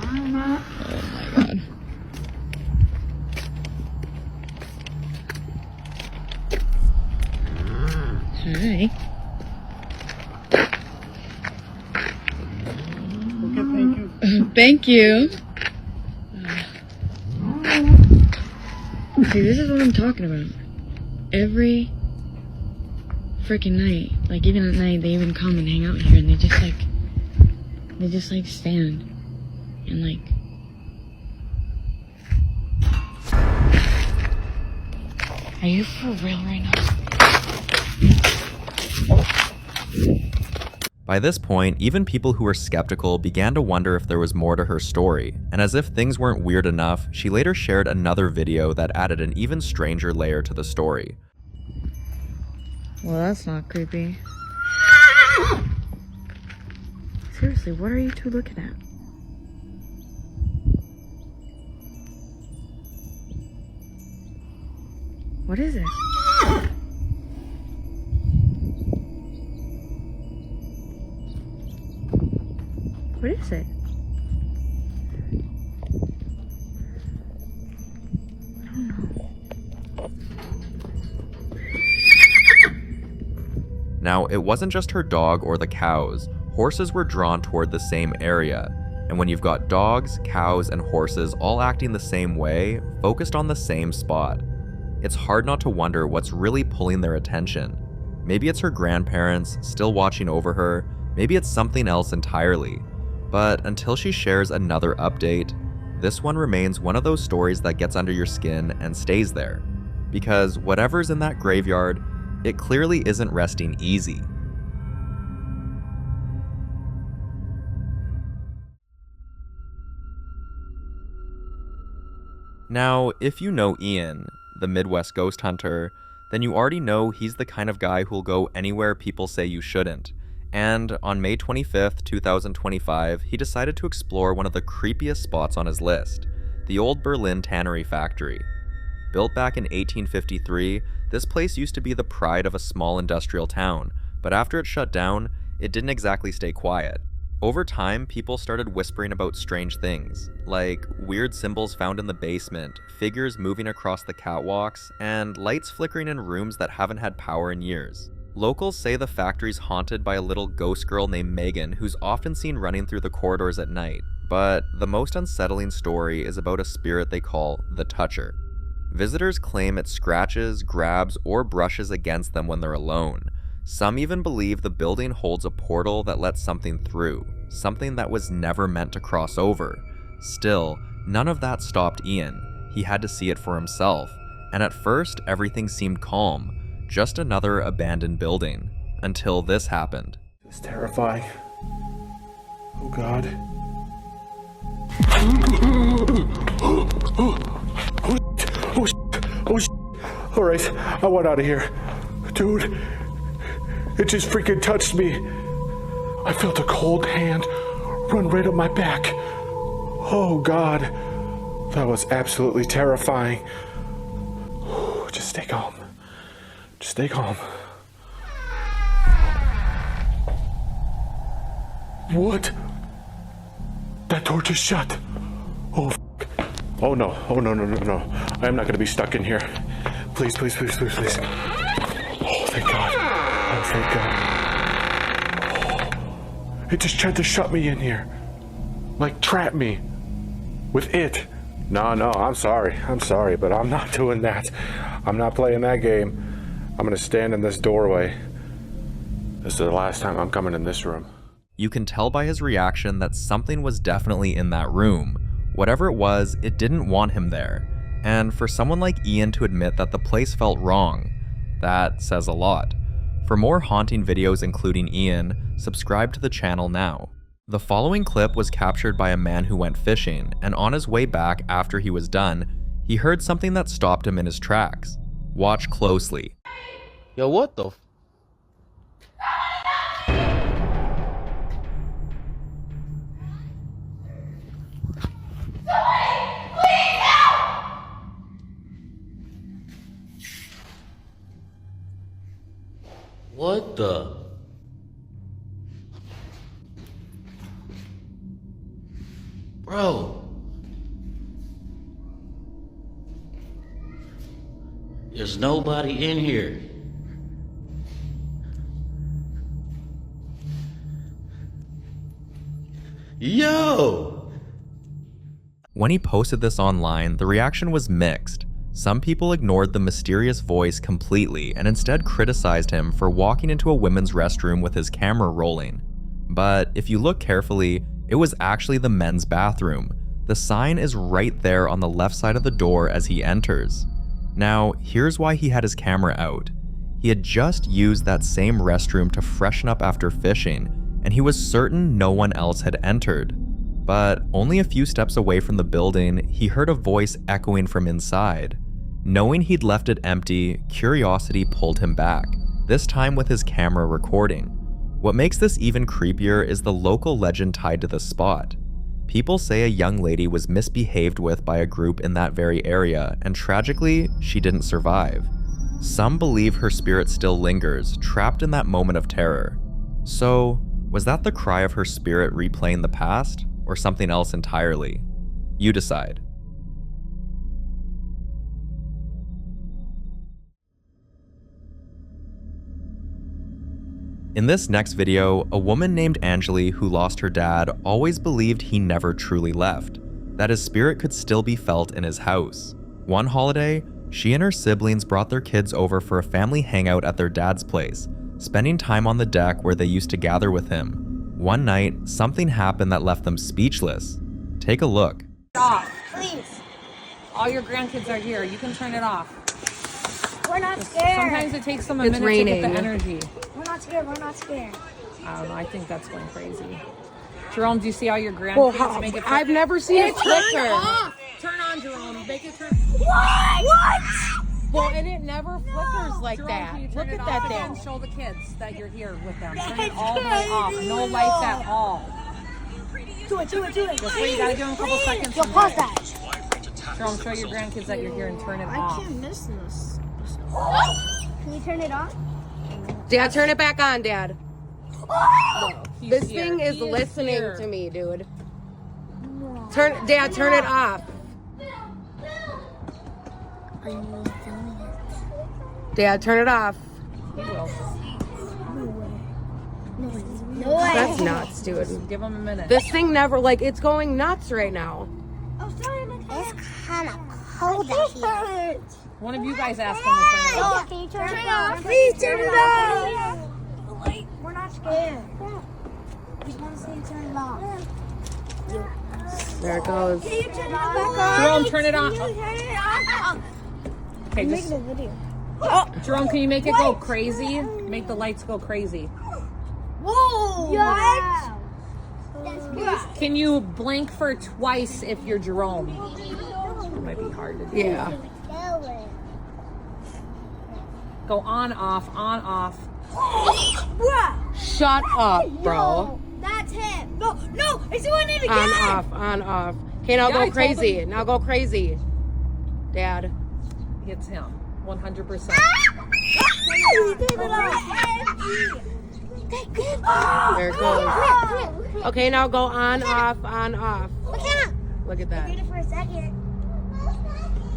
Oh my god. Hi. Okay, thank you. Thank you. See, this is what I'm talking about. Every freaking night, like even at night, they even come and hang out here, and they just like stand and like. Are you for real right now? By this point, even people who were skeptical began to wonder if there was more to her story, and as if things weren't weird enough, she later shared another video that added an even stranger layer to the story. Well, that's not creepy. Seriously, what are you two looking at? What is it? What is it? I don't know. Now, it wasn't just her dog or the cows. Horses were drawn toward the same area. And when you've got dogs, cows, and horses all acting the same way, focused on the same spot, it's hard not to wonder what's really pulling their attention. Maybe it's her grandparents still watching over her, maybe it's something else entirely. But until she shares another update, this one remains one of those stories that gets under your skin and stays there. Because whatever's in that graveyard, it clearly isn't resting easy. Now, if you know Ian, the Midwest ghost hunter, then you already know he's the kind of guy who'll go anywhere people say you shouldn't. And on May 25th, 2025, he decided to explore one of the creepiest spots on his list, the old Berlin Tannery Factory. Built back in 1853, this place used to be the pride of a small industrial town, but after it shut down, it didn't exactly stay quiet. Over time, people started whispering about strange things, like weird symbols found in the basement, figures moving across the catwalks, and lights flickering in rooms that haven't had power in years. Locals say the factory's haunted by a little ghost girl named Megan who's often seen running through the corridors at night, but the most unsettling story is about a spirit they call the Toucher. Visitors claim it scratches, grabs, or brushes against them when they're alone. Some even believe the building holds a portal that lets something through, something that was never meant to cross over. Still, none of that stopped Ian. He had to see it for himself, and at first everything seemed calm. Just another abandoned building, until this happened. It's terrifying. Oh God. All right, I want out of here. Dude, it just freaking touched me. I felt a cold hand run right up my back. Oh God, that was absolutely terrifying. Just stay calm. Just stay calm. What? That door just shut. Oh, oh no. Oh no. I am not going to be stuck in here. Please. Oh, thank God. Oh, thank God. Oh, it just tried to shut me in here. Like trap me. With it. No, I'm sorry, but I'm not doing that. I'm not playing that game. I'm gonna stand in this doorway. This is the last time I'm coming in this room. You can tell by his reaction that something was definitely in that room. Whatever it was, it didn't want him there. And for someone like Ian to admit that the place felt wrong, that says a lot. For more haunting videos including Ian, subscribe to the channel now. The following clip was captured by a man who went fishing, and on his way back after he was done, he heard something that stopped him in his tracks. Watch closely. Yo, what the f- What the? Bro. There's nobody in here. Yo! When he posted this online, the reaction was mixed. Some people ignored the mysterious voice completely and instead criticized him for walking into a women's restroom with his camera rolling. But if you look carefully, it was actually the men's bathroom. The sign is right there on the left side of the door as he enters. Now, here's why he had his camera out. He had just used that same restroom to freshen up after fishing, and he was certain no one else had entered. But only a few steps away from the building, he heard a voice echoing from inside. Knowing he'd left it empty, curiosity pulled him back, this time with his camera recording. What makes this even creepier is the local legend tied to the spot. People say a young lady was misbehaved with by a group in that very area, and tragically, she didn't survive. Some believe her spirit still lingers, trapped in that moment of terror. So, was that the cry of her spirit replaying the past, or something else entirely? You decide. In this next video, a woman named Angeli who lost her dad always believed he never truly left, that his spirit could still be felt in his house. One holiday, she and her siblings brought their kids over for a family hangout at their dad's place, spending time on the deck where they used to gather with him. One night, something happened that left them speechless. Take a look. Stop, please. All your grandkids are here. You can turn it off. We're not scared. Sometimes it takes them a minute to get the energy. We're not scared. We're not scared. I don't know. I think that's going crazy. Jerome, do you see how your grandkids make it flicker? I've never seen it flicker. Turn off. Turn on, Jerome. Make it turn. What? Well, and it never flickers like Jerome, that. can you Look turn at it that off thing. and show the kids that you're here with them. Turn it all the way off. No lights at all. Do it. Just wait. You gotta give them a couple seconds. Yo, pause that. Jerome, show your grandkids that you're here and turn it off. I can't miss this. Can you turn it on? Dad, turn it back on, Dad. He's This here. thing is He listening here. to me, dude. Dad, turn it off. Are you really filming it? Dad, turn it off. He will. No way. That's nuts, dude. Give them a minute. This thing never, like, it's going nuts right now. It's kind of cold out here. One of you guys ask them to turn it off. Can you turn it off? Please turn it off. We're not scared. We just want to see you turn it off. There it goes. Can you turn it back on? Jerome, turn it off. Can you turn it off? Okay, I'm just, making a video. Jerome, can you make it go crazy? Make the lights go crazy. Whoa! What? Can you blink for twice if you're Jerome? It might be hard to do. Yeah. Go on, off, on, off. Shut up, bro. That's him. No, it's doing it again. On, off. Okay, now Yeah, I go told crazy. him. Now go crazy. Dad. It's him. 100%. There it goes. Okay, now go on, off, on, off. Look at that. Did it for a second.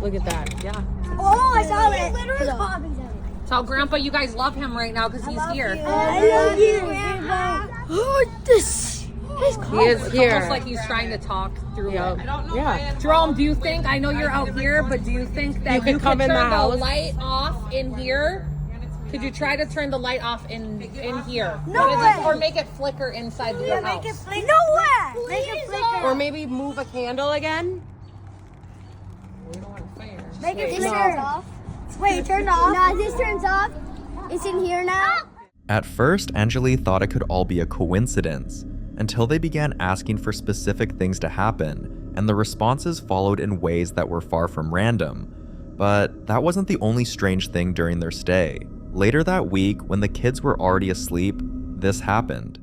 Look at that. Yeah. Oh, I saw it. Literally popping down. Tell Grandpa you guys love him right now because he's here. I love you, Grandpa. Oh, this. He is It's here. almost like he's trying to talk through Yep. it. Yeah. Jerome, do you think, I know you're out here, but do you think that You could come in turn the the house? light off in here? Could you try to turn the light off in here? No What is way. it? Or make it flicker inside your house? Make it flicker. No way. Make it flicker. Or maybe move a candle again. We don't want to fire. Make it turn off. Wait, turn off. No, this turns off. It's in here now. At first, Angeli thought it could all be a coincidence, until they began asking for specific things to happen, and the responses followed in ways that were far from random. But that wasn't the only strange thing during their stay. Later that week, when the kids were already asleep, this happened.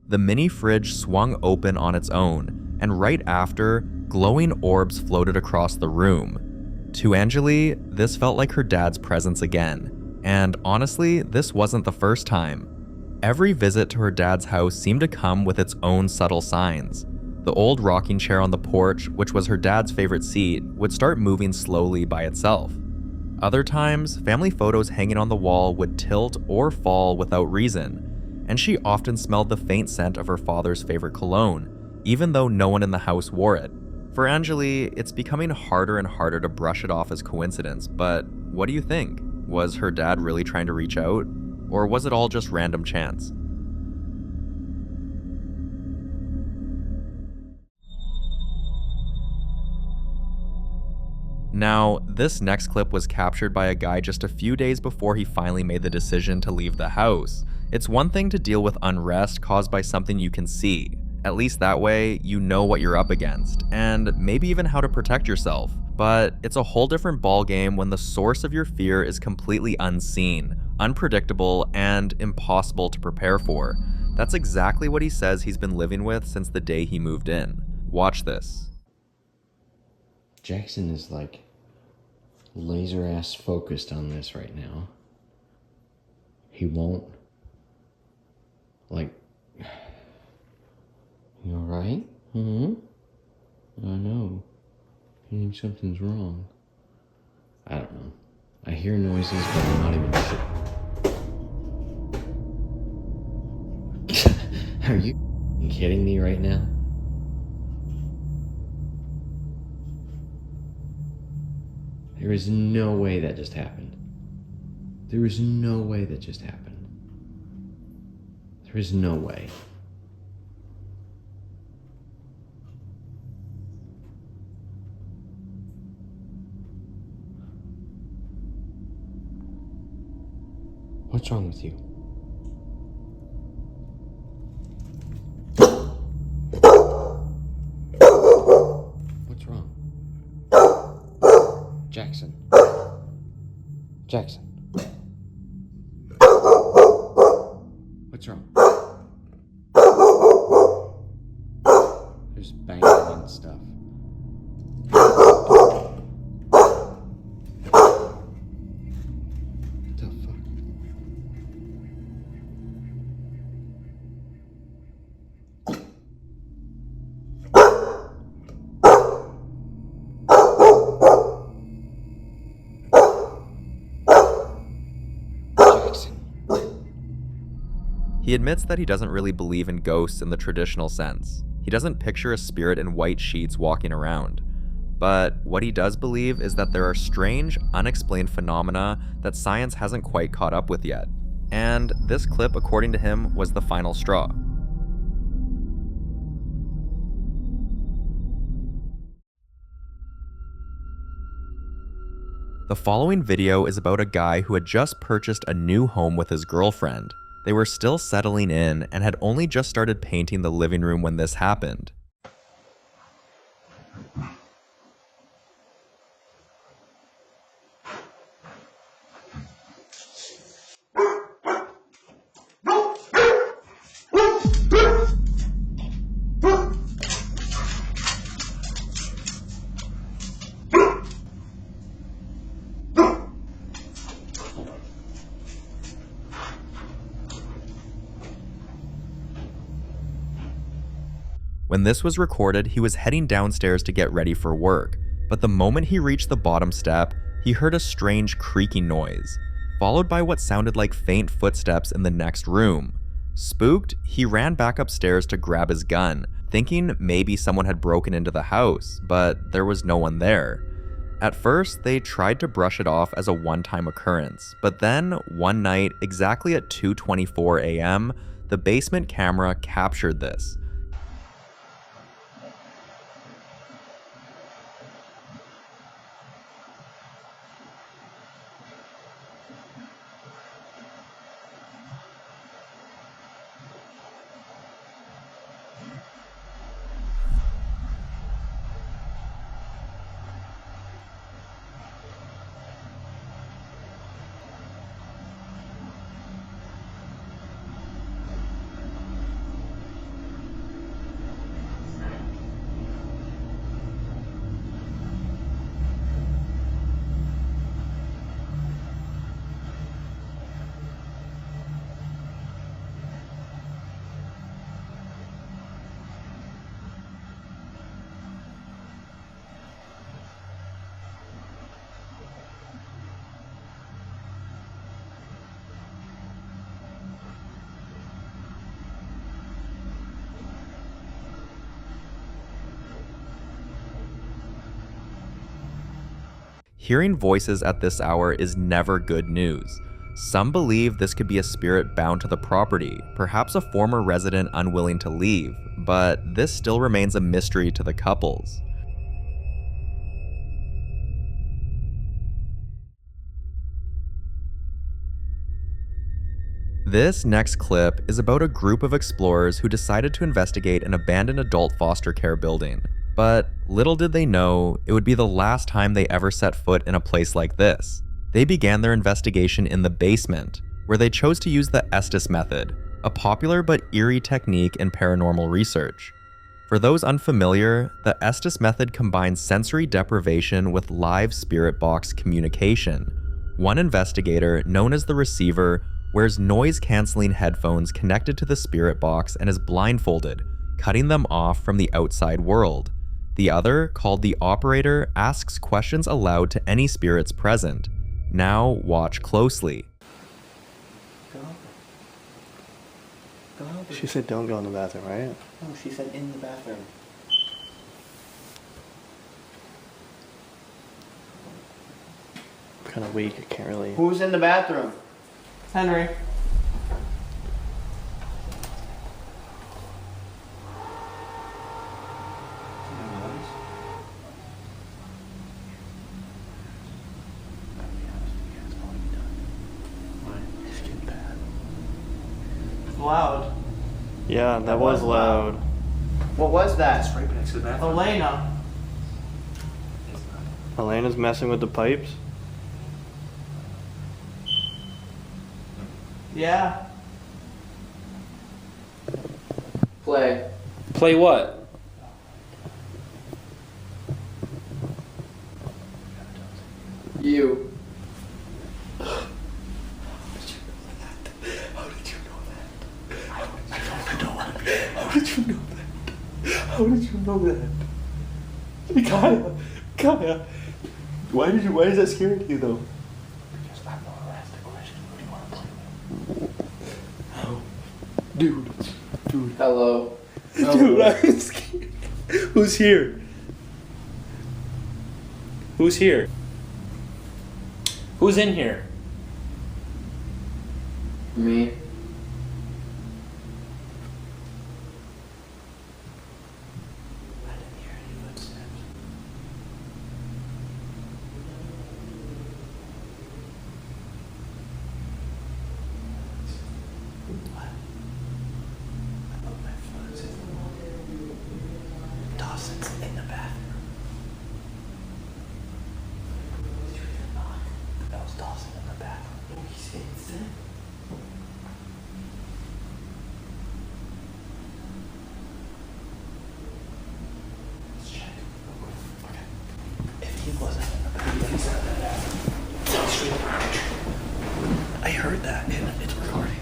The mini fridge swung open on its own, and right after, glowing orbs floated across the room. To Angeli, this felt like her dad's presence again, and honestly, this wasn't the first time. Every visit to her dad's house seemed to come with its own subtle signs. The old rocking chair on the porch, which was her dad's favorite seat, would start moving slowly by itself. Other times, family photos hanging on the wall would tilt or fall without reason, and she often smelled the faint scent of her father's favorite cologne, even though no one in the house wore it. For Angeli, it's becoming harder and harder to brush it off as coincidence, but what do you think? Was her dad really trying to reach out? Or was it all just random chance? Now, this next clip was captured by a guy just a few days before he finally made the decision to leave the house. It's one thing to deal with unrest caused by something you can see. At least that way, you know what you're up against, and maybe even how to protect yourself. But it's a whole different ballgame when the source of your fear is completely unseen, unpredictable, and impossible to prepare for. That's exactly what he says he's been living with since the day he moved in. Watch this. Jackson is like laser ass focused on this right now. He won't. Like, you alright? I know. I think something's wrong. I don't know. I hear noises, but I'm not even sure. Are you kidding me right now? There is no way that just happened. There is no way that just happened. There is no way. What's wrong with you? What's wrong? Jackson. Jackson. What's wrong? There's banging and stuff. What the fuck? He admits that he doesn't really believe in ghosts in the traditional sense. He doesn't picture a spirit in white sheets walking around. But what he does believe is that there are strange, unexplained phenomena that science hasn't quite caught up with yet. And this clip, according to him, was the final straw. The following video is about a guy who had just purchased a new home with his girlfriend. They were still settling in and had only just started painting the living room when this happened. When this was recorded, he was heading downstairs to get ready for work, but the moment he reached the bottom step, he heard a strange creaking noise, followed by what sounded like faint footsteps in the next room. Spooked, he ran back upstairs to grab his gun, thinking maybe someone had broken into the house, but there was no one there. At first, they tried to brush it off as a one-time occurrence, but then, one night, exactly at 2:24 a.m., the basement camera captured this. Hearing voices at this hour is never good news. Some believe this could be a spirit bound to the property, perhaps a former resident unwilling to leave, but this still remains a mystery to the couples. This next clip is about a group of explorers who decided to investigate an abandoned adult foster care building. But little did they know, it would be the last time they ever set foot in a place like this. They began their investigation in the basement, where they chose to use the Estes method, a popular but eerie technique in paranormal research. For those unfamiliar, the Estes method combines sensory deprivation with live spirit box communication. One investigator, known as the receiver, wears noise-canceling headphones connected to the spirit box and is blindfolded, cutting them off from the outside world. The other, called the operator, asks questions aloud to any spirits present. Now watch closely. She said don't go in the bathroom, right? No, she said in the bathroom. I'm kind of weak, I can't really... Who's in the bathroom? Henry. Loud. Yeah, that was loud. What was that? It's right next to the bathroom. Elena. Elena's messing with the pipes? Yeah. Play. Play what? You. How did you know that? Kaya, why is that scary to you though? Because I'm the one who asked the question. Who do you want to play with? Oh, dude. Hello. Dude, I'm scared. Who's here? Who's here? Who's in here? Me. Dawson's in the bathroom. That was Dawson in the bathroom. He's insane. Let's check. Okay. If he wasn't in the bathroom, he's in the bathroom. I heard that and it's recording.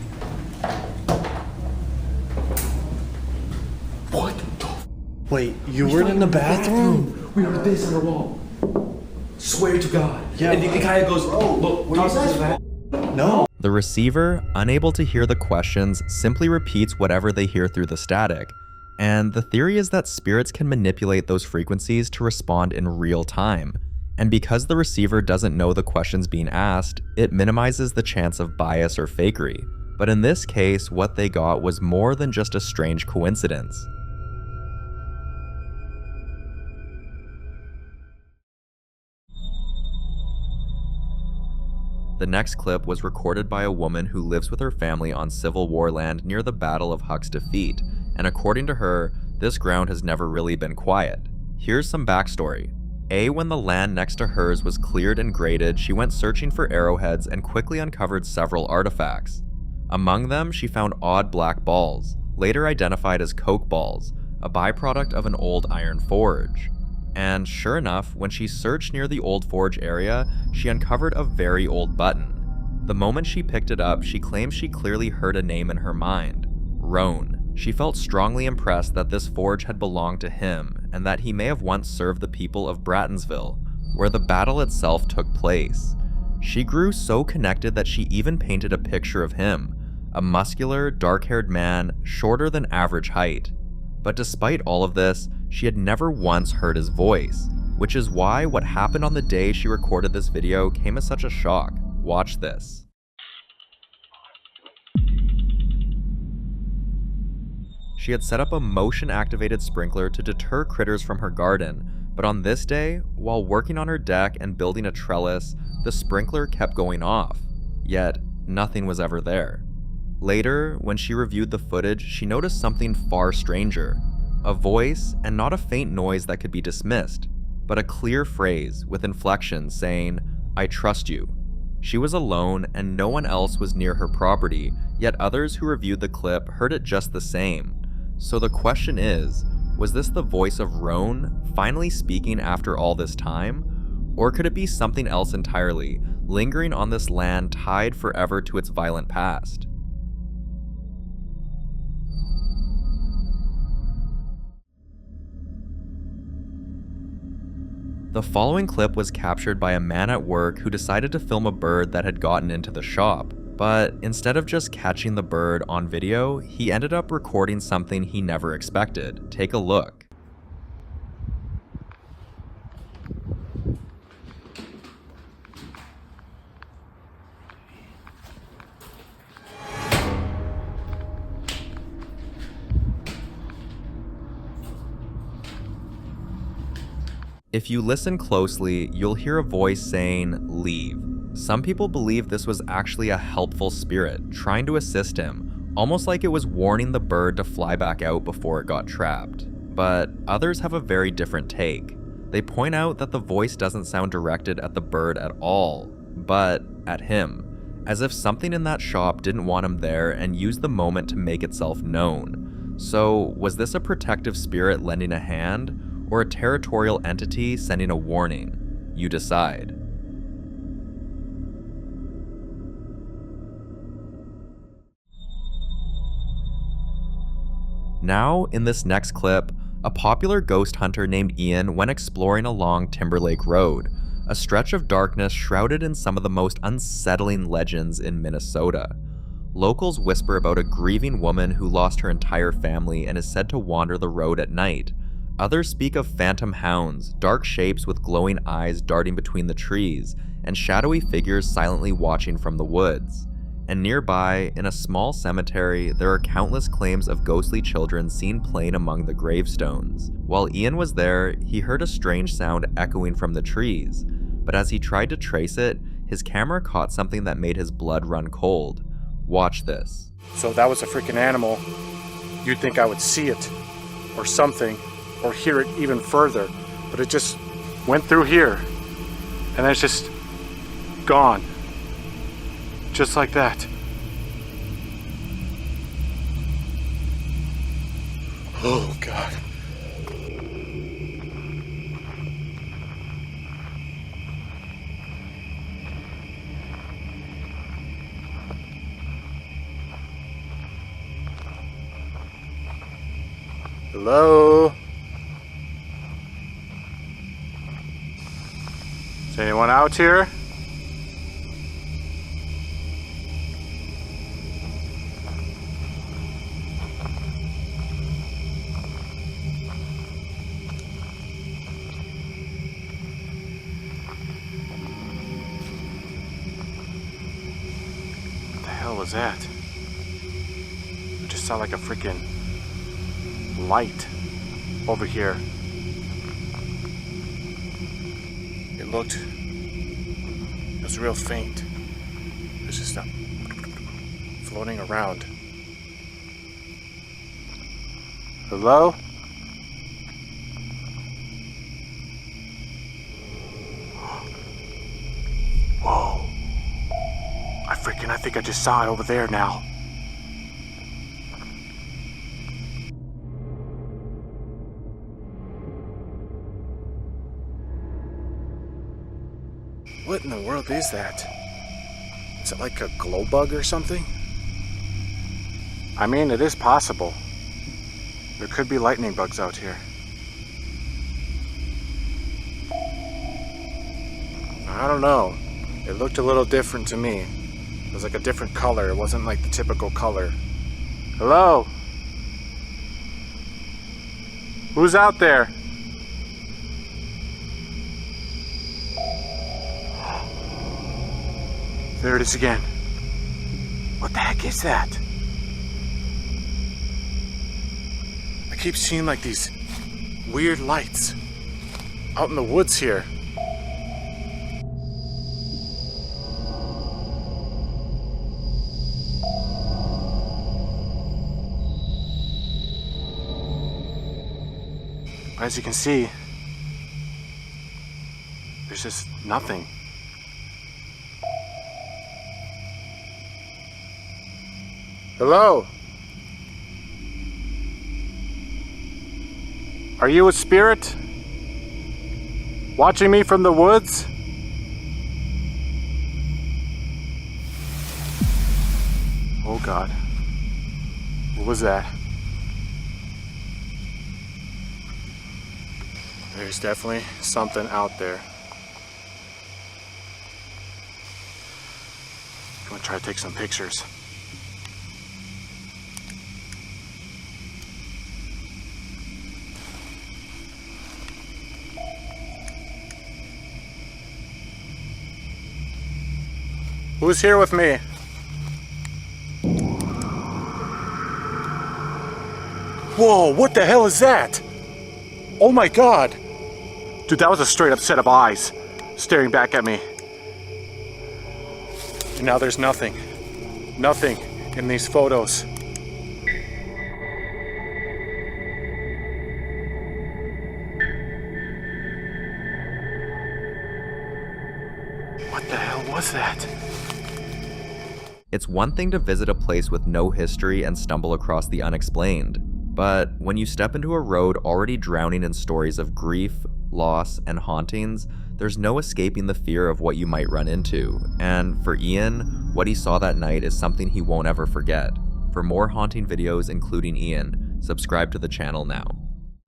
What the? Wait, you weren't in the bathroom? We heard this on the wall. Swear to God. Yeah. And the guy goes, look, Dawson's in the bathroom. No. The receiver, unable to hear the questions, simply repeats whatever they hear through the static. And the theory is that spirits can manipulate those frequencies to respond in real time. And because the receiver doesn't know the questions being asked, it minimizes the chance of bias or fakery. But in this case, what they got was more than just a strange coincidence. The next clip was recorded by a woman who lives with her family on Civil War land near the Battle of Huck's Defeat, and according to her, this ground has never really been quiet. Here's some backstory. When the land next to hers was cleared and graded, she went searching for arrowheads and quickly uncovered several artifacts. Among them, she found odd black balls, later identified as coke balls, a byproduct of an old iron forge. And sure enough, when she searched near the old forge area, she uncovered a very old button. The moment she picked it up, she claims she clearly heard a name in her mind, Roan. She felt strongly impressed that this forge had belonged to him, and that he may have once served the people of Brattonsville, where the battle itself took place. She grew so connected that she even painted a picture of him, a muscular, dark-haired man, shorter than average height. But despite all of this, she had never once heard his voice, which is why what happened on the day she recorded this video came as such a shock. Watch this. She had set up a motion-activated sprinkler to deter critters from her garden, but on this day, while working on her deck and building a trellis, the sprinkler kept going off, yet nothing was ever there. Later, when she reviewed the footage, she noticed something far stranger. A voice, and not a faint noise that could be dismissed, but a clear phrase with inflection saying, "I trust you." She was alone and no one else was near her property, yet others who reviewed the clip heard it just the same. So the question is, was this the voice of Roan finally speaking after all this time? Or could it be something else entirely, lingering on this land tied forever to its violent past? The following clip was captured by a man at work who decided to film a bird that had gotten into the shop, but instead of just catching the bird on video, he ended up recording something he never expected. Take a look. If you listen closely, you'll hear a voice saying, "Leave." Some people believe this was actually a helpful spirit, trying to assist him, almost like it was warning the bird to fly back out before it got trapped. But others have a very different take. They point out that the voice doesn't sound directed at the bird at all, but at him, as if something in that shop didn't want him there and used the moment to make itself known. So, was this a protective spirit lending a hand, or a territorial entity sending a warning? You decide. Now, in this next clip, a popular ghost hunter named Ian went exploring along Timberlake Road, a stretch of darkness shrouded in some of the most unsettling legends in Minnesota. Locals whisper about a grieving woman who lost her entire family and is said to wander the road at night. Others speak of phantom hounds, dark shapes with glowing eyes darting between the trees, and shadowy figures silently watching from the woods. And nearby, in a small cemetery, there are countless claims of ghostly children seen playing among the gravestones. While Ian was there, he heard a strange sound echoing from the trees, but as he tried to trace it, his camera caught something that made his blood run cold. Watch this. So that was a freaking animal. You'd think I would see it, or something, or hear it even further, but it just went through here, and then it's just gone. Just like that. Oh, God. Hello? Is anyone out here? was that? I just saw like a freaking light over here. It was real faint. It was just floating around. Hello? Whoa. I think I just saw it over there now. What in the world is that? Is it like a glow bug or something? I mean, it is possible. There could be lightning bugs out here. I don't know. It looked a little different to me. It was like a different color. It wasn't like the typical color. Hello? Who's out there? There it is again. What the heck is that? I keep seeing like these weird lights out in the woods here. As you can see, there's just nothing. Hello? Are you a spirit? Watching me from the woods? Oh God. What was that? There's definitely something out there. I'm gonna try to take some pictures. Who's here with me? Whoa, what the hell is that? Oh my God. Dude, that was a straight up set of eyes staring back at me. And now there's nothing. Nothing in these photos. What the hell was that? It's one thing to visit a place with no history and stumble across the unexplained, but when you step into a road already drowning in stories of grief, loss, and hauntings, there's no escaping the fear of what you might run into. And for Ian, what he saw that night is something he won't ever forget. For more haunting videos including Ian, subscribe to the channel now.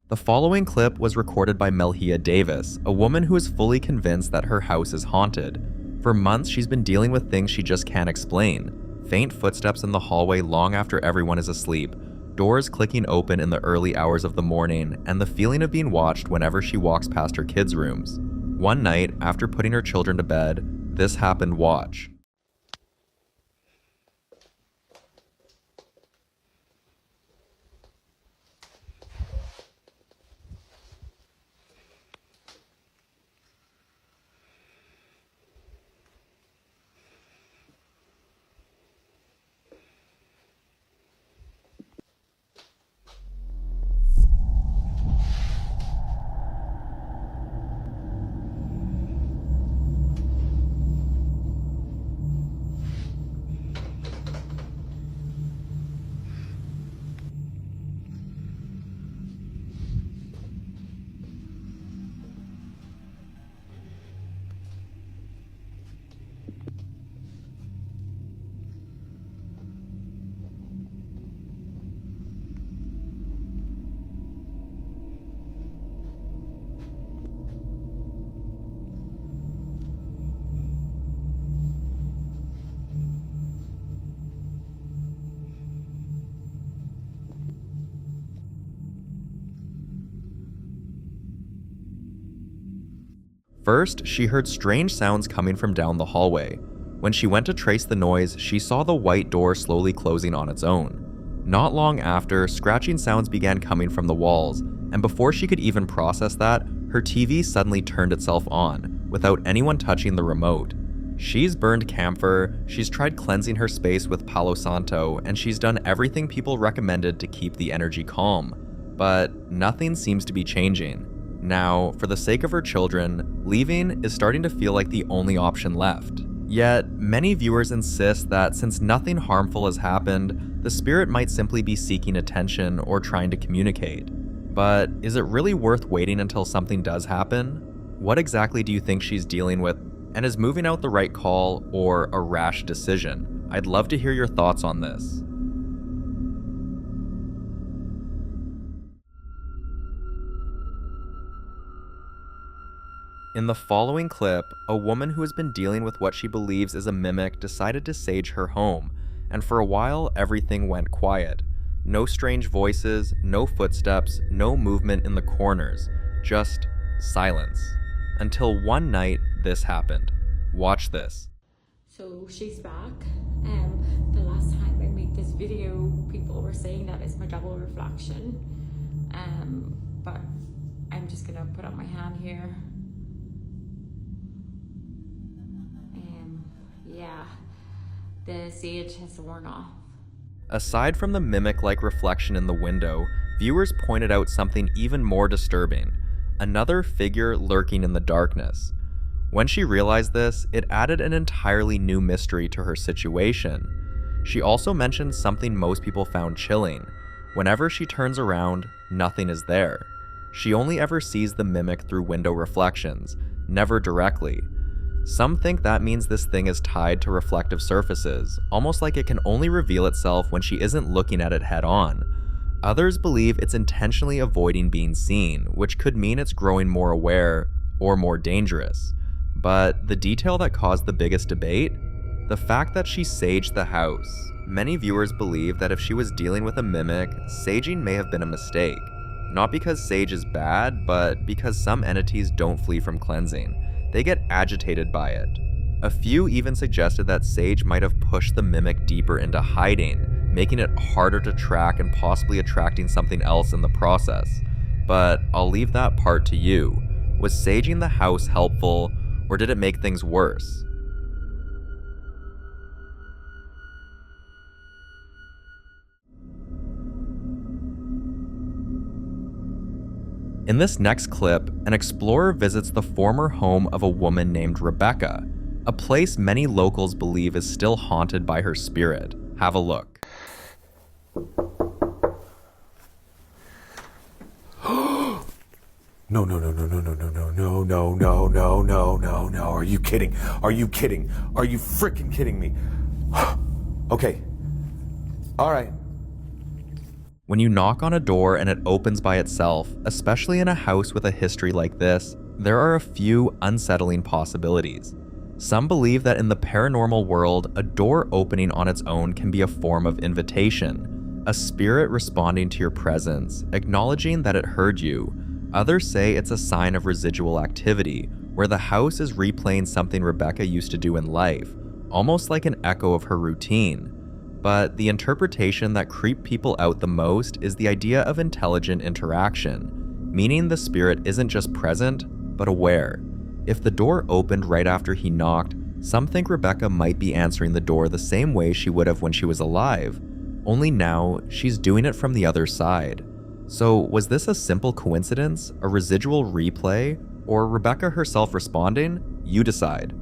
The following clip was recorded by Melhia Davis, a woman who is fully convinced that her house is haunted. For months, she's been dealing with things she just can't explain. Faint footsteps in the hallway long after everyone is asleep, doors clicking open in the early hours of the morning, and the feeling of being watched whenever she walks past her kids' rooms. One night, after putting her children to bed, this happened. Watch. First, she heard strange sounds coming from down the hallway. When she went to trace the noise, she saw the white door slowly closing on its own. Not long after, scratching sounds began coming from the walls, and before she could even process that, her TV suddenly turned itself on, without anyone touching the remote. She's burned camphor, she's tried cleansing her space with Palo Santo, and she's done everything people recommended to keep the energy calm. But nothing seems to be changing. Now, for the sake of her children, leaving is starting to feel like the only option left. Yet, many viewers insist that since nothing harmful has happened, the spirit might simply be seeking attention or trying to communicate. But is it really worth waiting until something does happen? What exactly do you think she's dealing with, and is moving out the right call or a rash decision? I'd love to hear your thoughts on this. In the following clip, a woman who has been dealing with what she believes is a mimic decided to sage her home, and for a while everything went quiet. No strange voices, no footsteps, no movement in the corners, just silence. Until one night, this happened. Watch this. So she's back. The last time I made this video, people were saying that it's my double reflection. But I'm just gonna put up my hand here. Yeah, the sage has worn off. Aside from the mimic-like reflection in the window, viewers pointed out something even more disturbing. Another figure lurking in the darkness. When she realized this, it added an entirely new mystery to her situation. She also mentioned something most people found chilling. Whenever she turns around, nothing is there. She only ever sees the mimic through window reflections, never directly. Some think that means this thing is tied to reflective surfaces, almost like it can only reveal itself when she isn't looking at it head on. Others believe it's intentionally avoiding being seen, which could mean it's growing more aware or more dangerous. But the detail that caused the biggest debate? The fact that she saged the house. Many viewers believe that if she was dealing with a mimic, saging may have been a mistake. Not because sage is bad, but because some entities don't flee from cleansing. They get agitated by it. A few even suggested that sage might have pushed the mimic deeper into hiding, making it harder to track and possibly attracting something else in the process. But I'll leave that part to you. Was saging the house helpful, or did it make things worse? In this next clip, an explorer visits the former home of a woman named Rebecca, a place many locals believe is still haunted by her spirit. Have a look. No. Are you kidding? Are you kidding? Are you freaking kidding me? Okay. All right. When you knock on a door and it opens by itself, especially in a house with a history like this, there are a few unsettling possibilities. Some believe that in the paranormal world, a door opening on its own can be a form of invitation, a spirit responding to your presence, acknowledging that it heard you. Others say it's a sign of residual activity, where the house is replaying something Rebecca used to do in life, almost like an echo of her routine. But the interpretation that creeped people out the most is the idea of intelligent interaction, meaning the spirit isn't just present, but aware. If the door opened right after he knocked, some think Rebecca might be answering the door the same way she would have when she was alive, only now she's doing it from the other side. So was this a simple coincidence, a residual replay, or Rebecca herself responding? You decide.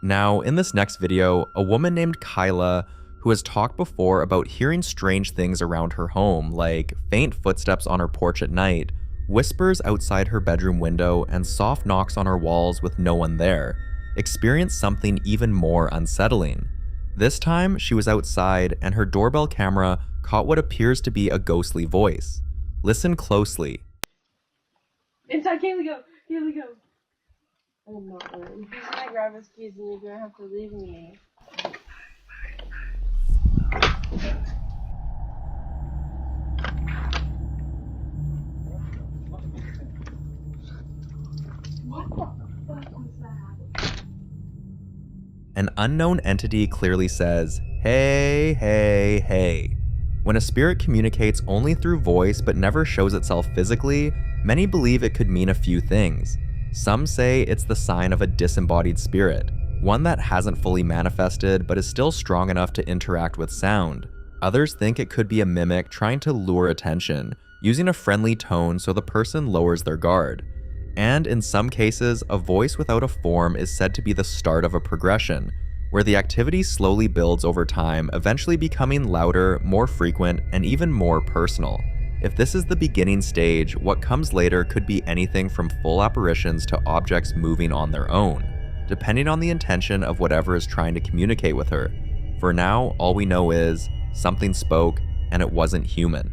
Now, in this next video, a woman named Kyla, who has talked before about hearing strange things around her home, like faint footsteps on her porch at night, whispers outside her bedroom window, and soft knocks on her walls with no one there, experienced something even more unsettling. This time, she was outside, and her doorbell camera caught what appears to be a ghostly voice. Listen closely. Inside, Kaylee, go! Kaylee, go! I'm not going. He's gonna grab his keys and you're gonna have to leave me. an unknown entity clearly says, "Hey, hey, hey." When a spirit communicates only through voice but never shows itself physically, many believe it could mean a few things. Some say it's the sign of a disembodied spirit, one that hasn't fully manifested but is still strong enough to interact with sound. Others think it could be a mimic trying to lure attention, using a friendly tone so the person lowers their guard. And in some cases, a voice without a form is said to be the start of a progression, where the activity slowly builds over time, eventually becoming louder, more frequent, and even more personal. If this is the beginning stage, what comes later could be anything from full apparitions to objects moving on their own, depending on the intention of whatever is trying to communicate with her. For now, all we know is, something spoke, and it wasn't human.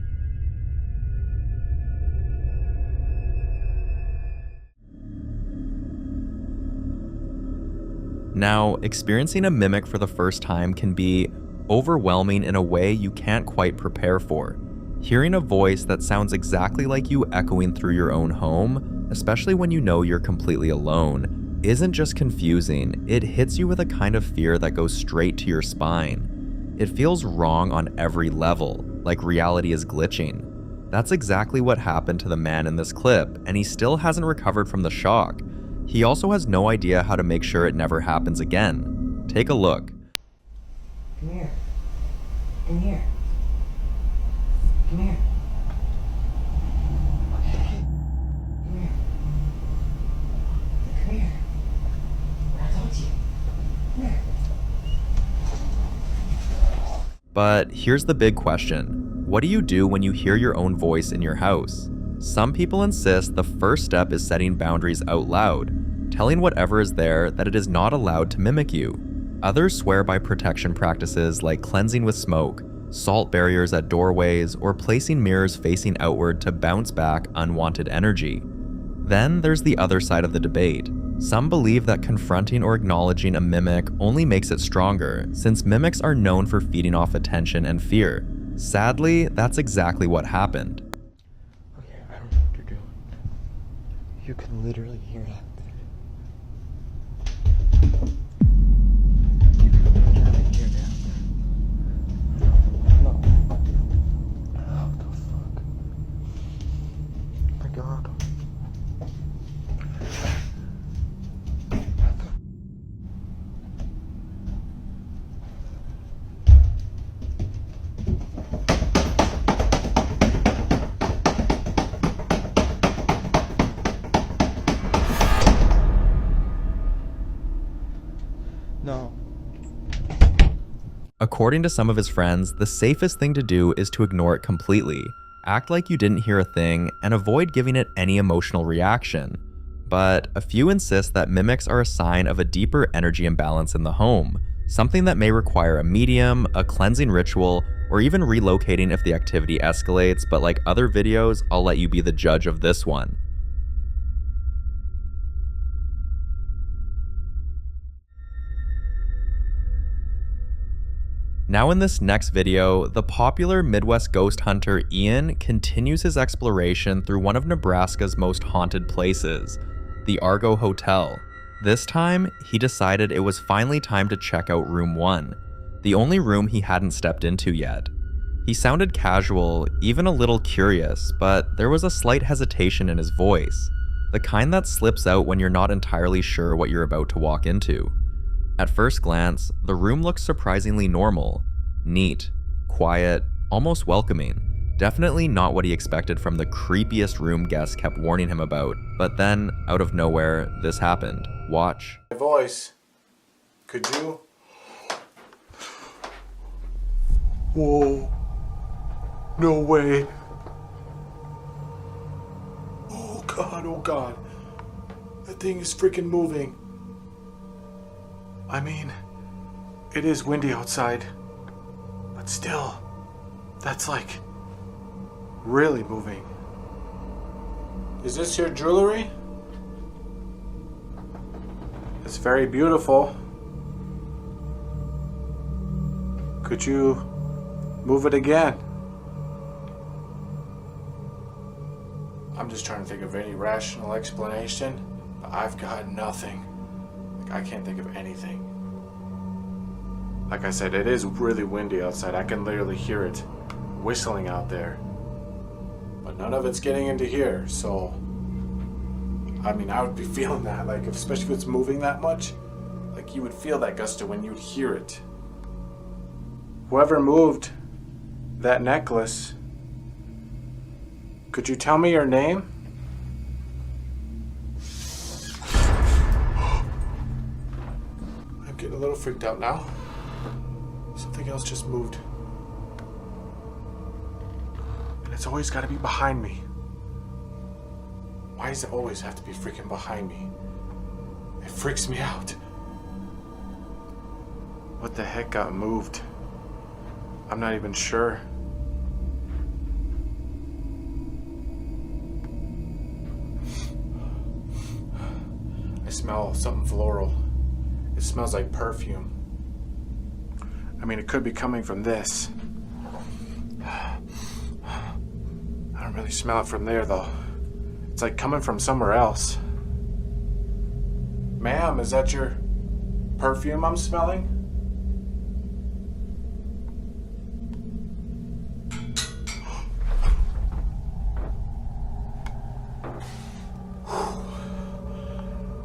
Now, experiencing a mimic for the first time can be overwhelming in a way you can't quite prepare for. Hearing a voice that sounds exactly like you echoing through your own home, especially when you know you're completely alone, isn't just confusing, it hits you with a kind of fear that goes straight to your spine. It feels wrong on every level, like reality is glitching. That's exactly what happened to the man in this clip, and he still hasn't recovered from the shock. He also has no idea how to make sure it never happens again. Take a look. Come here. Come here. Come here. Come here. Come here. I told you. Come here. But here's the big question. What do you do when you hear your own voice in your house? Some people insist the first step is setting boundaries out loud, telling whatever is there that it is not allowed to mimic you. Others swear by protection practices like cleansing with smoke, salt barriers at doorways, or placing mirrors facing outward to bounce back unwanted energy. Then there's the other side of the debate. Some believe that confronting or acknowledging a mimic only makes it stronger, since mimics are known for feeding off attention and fear. Sadly, that's exactly what happened. Okay, I don't know what you're doing. You can literally hear that. You can literally hear that. No. What the fuck? Oh my god. No. According to some of his friends, the safest thing to do is to ignore it completely, act like you didn't hear a thing, and avoid giving it any emotional reaction. But a few insist that mimics are a sign of a deeper energy imbalance in the home, something that may require a medium, a cleansing ritual, or even relocating if the activity escalates, but like other videos, I'll let you be the judge of this one. Now in this next video, the popular Midwest ghost hunter Ian continues his exploration through one of Nebraska's most haunted places, the Argo Hotel. This time, he decided it was finally time to check out room 1, the only room he hadn't stepped into yet. He sounded casual, even a little curious, but there was a slight hesitation in his voice, the kind that slips out when you're not entirely sure what you're about to walk into. At first glance, the room looks surprisingly normal, neat, quiet, almost welcoming. Definitely not what he expected from the creepiest room guests kept warning him about, but then, out of nowhere, this happened. Watch. My voice. Could you? Whoa. No way. Oh god, oh god. That thing is freaking moving. I mean, it is windy outside, but still, that's like really moving. Is this your jewelry? It's very beautiful. Could you move it again? I'm just trying to think of any rational explanation, but I've got nothing. I can't think of anything. Like I said, it is really windy outside. I can literally hear it whistling out there. But none of it's getting into here, so... I mean, I would be feeling that, like, especially if it's moving that much. Like, you would feel that gusto when you'd hear it. Whoever moved that necklace, could you tell me your name? I'm getting a little freaked out now. Something else just moved. And it's always got to be behind me. Why does it always have to be freaking behind me? It freaks me out. What the heck got moved? I'm not even sure. I smell something floral. It smells like perfume. I mean, it could be coming from this. I don't really smell it from there, though. It's like coming from somewhere else. Ma'am, is that your perfume I'm smelling?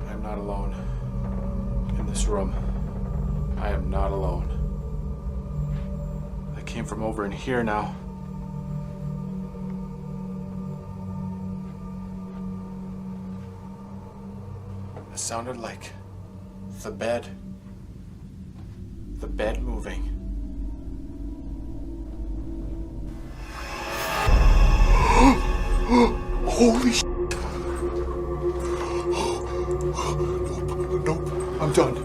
I'm not alone in this room. I am not alone. I came from over in here now. It sounded like the bed moving. Holy shit. Nope, I'm done.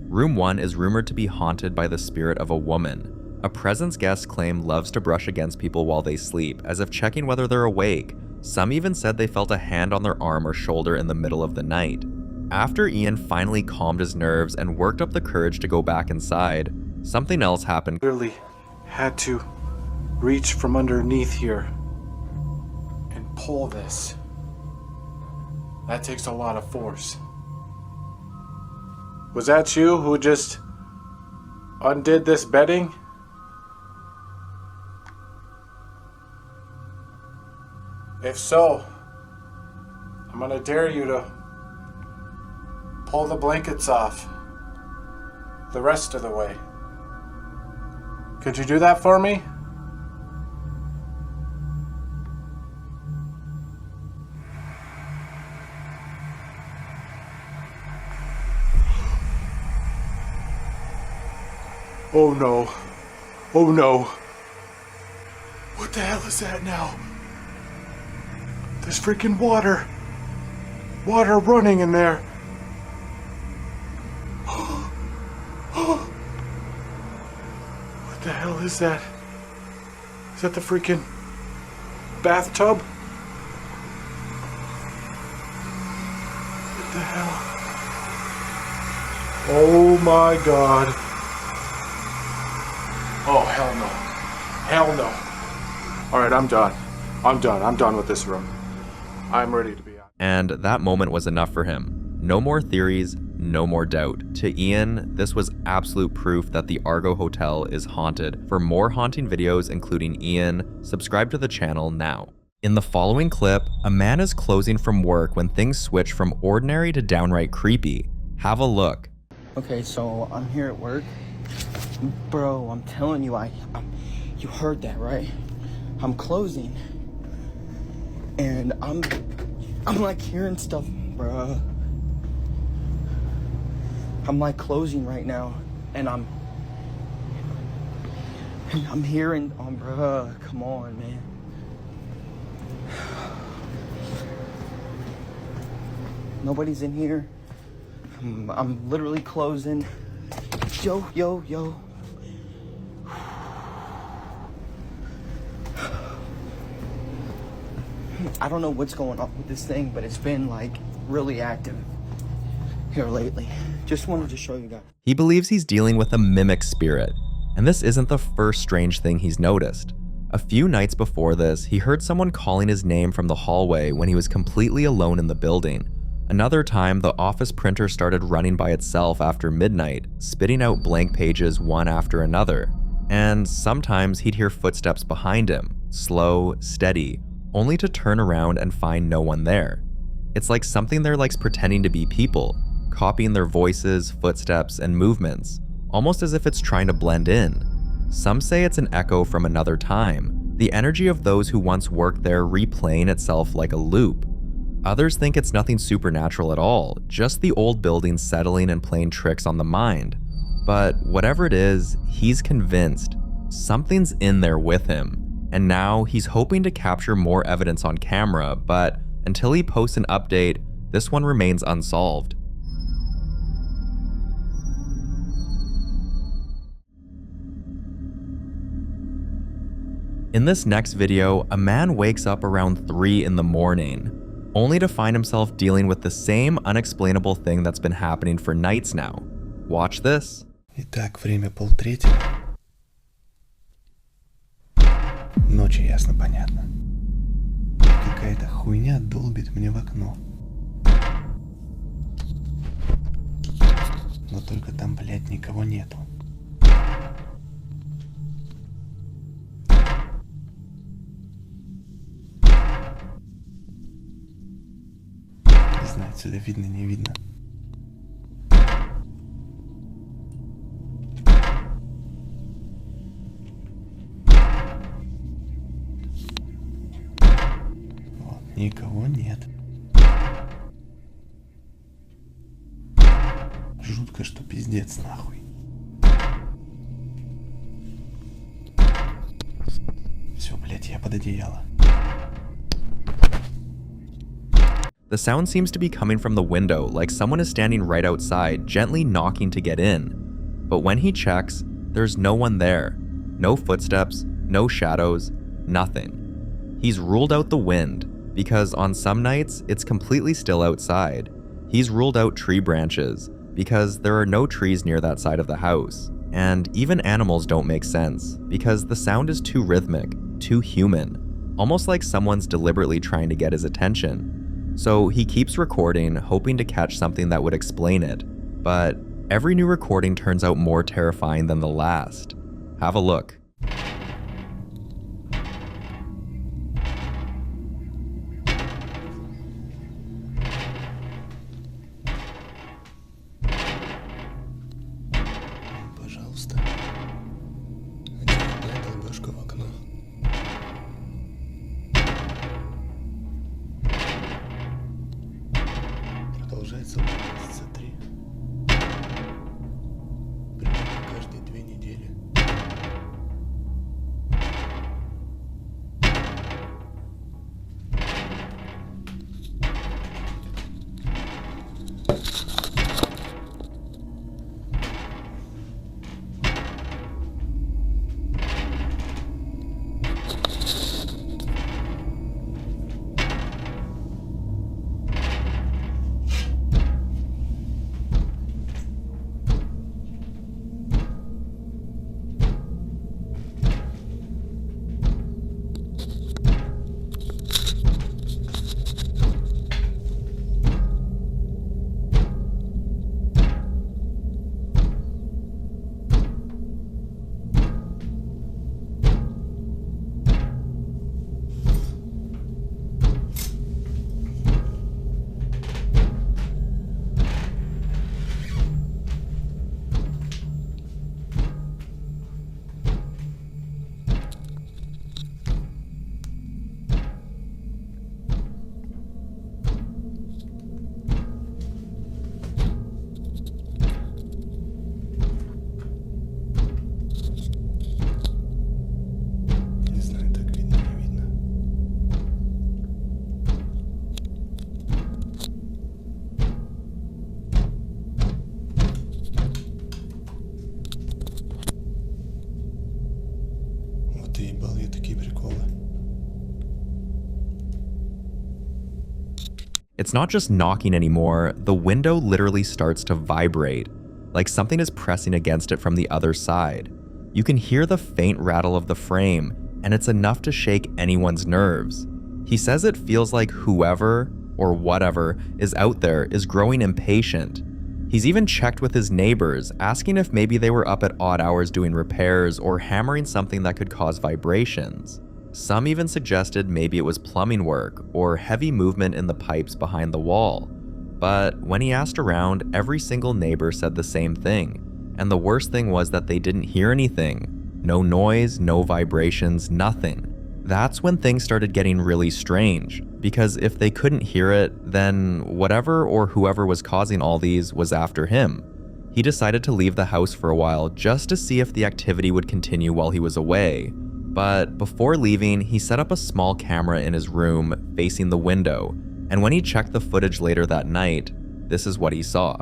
Room 1 is rumored to be haunted by the spirit of a woman. A presence guests claim loves to brush against people while they sleep, as if checking whether they're awake. Some even said they felt a hand on their arm or shoulder in the middle of the night. After Ian finally calmed his nerves and worked up the courage to go back inside, something else happened. Literally had to reach from underneath here and pull this. That takes a lot of force. Was that you who just undid this bedding? If so, I'm gonna dare you to pull the blankets off the rest of the way. Could you do that for me? Oh no. Oh no. What the hell is that now? There's freaking water. Water running in there. What the hell is that? Is that the freaking bathtub? What the hell? Oh my god. Oh, hell no. Hell no. Alright, I'm done. I'm done with this room. I'm ready to be out. And that moment was enough for him. No more theories, no more doubt. To Ian, this was absolute proof that the Argo Hotel is haunted. For more haunting videos, including Ian, subscribe to the channel now. In the following clip, a man is closing from work when things switch from ordinary to downright creepy. Have a look. Okay, so I'm here at work. Bro, I'm telling you, you heard that, right? I'm closing. And I'm like hearing stuff, bruh. I'm like closing right now, and I'm hearing, bruh, come on, man. Nobody's in here. I'm literally closing. Yo. I don't know what's going on with this thing, but it's been like really active here lately. Just wanted to show you guys. He believes he's dealing with a mimic spirit, and this isn't the first strange thing he's noticed. A few nights before this, he heard someone calling his name from the hallway when he was completely alone in the building. Another time, the office printer started running by itself after midnight, spitting out blank pages one after another. And sometimes he'd hear footsteps behind him, slow, steady, only to turn around and find no one there. It's like something there likes pretending to be people, copying their voices, footsteps, and movements, almost as if it's trying to blend in. Some say it's an echo from another time, the energy of those who once worked there replaying itself like a loop. Others think it's nothing supernatural at all, just the old building settling and playing tricks on the mind. But whatever it is, he's convinced something's in there with him, and now he's hoping to capture more evidence on camera, but until he posts an update, this one remains unsolved. In this next video, a man wakes up around 3 in the morning, only to find himself dealing with the same unexplainable thing that's been happening for nights now. Watch this. Итак, время 2:30. Ночи, ясно, понятно. Какая-то хуйня долбит мне в окно. Но только там, блядь, никого нету. Не знаю, отсюда видно, не видно. Никого нет. Жутко, что пиздец нахуй. Все, блядь, я под одеяло. The sound seems to be coming from the window, like someone is standing right outside, gently knocking to get in. But when he checks, there's no one there. No footsteps, no shadows, nothing. He's ruled out the wind, because on some nights, it's completely still outside. He's ruled out tree branches, because there are no trees near that side of the house. And even animals don't make sense, because the sound is too rhythmic, too human, almost like someone's deliberately trying to get his attention. So he keeps recording, hoping to catch something that would explain it. But every new recording turns out more terrifying than the last. Have a look. Пожалуйста. Очередная долбежка в окно. Продолжается месяца 3. Примерно каждые 2 недели. It's not just knocking anymore, the window literally starts to vibrate, like something is pressing against it from the other side. You can hear the faint rattle of the frame, and it's enough to shake anyone's nerves. He says it feels like whoever, or whatever, is out there is growing impatient. He's even checked with his neighbors, asking if maybe they were up at odd hours doing repairs or hammering something that could cause vibrations. Some even suggested maybe it was plumbing work or heavy movement in the pipes behind the wall. But when he asked around, every single neighbor said the same thing. And the worst thing was that they didn't hear anything. No noise, no vibrations, nothing. That's when things started getting really strange, because if they couldn't hear it, then whatever or whoever was causing all these was after him. He decided to leave the house for a while just to see if the activity would continue while he was away. But before leaving, he set up a small camera in his room facing the window, and when he checked the footage later that night, this is what he saw.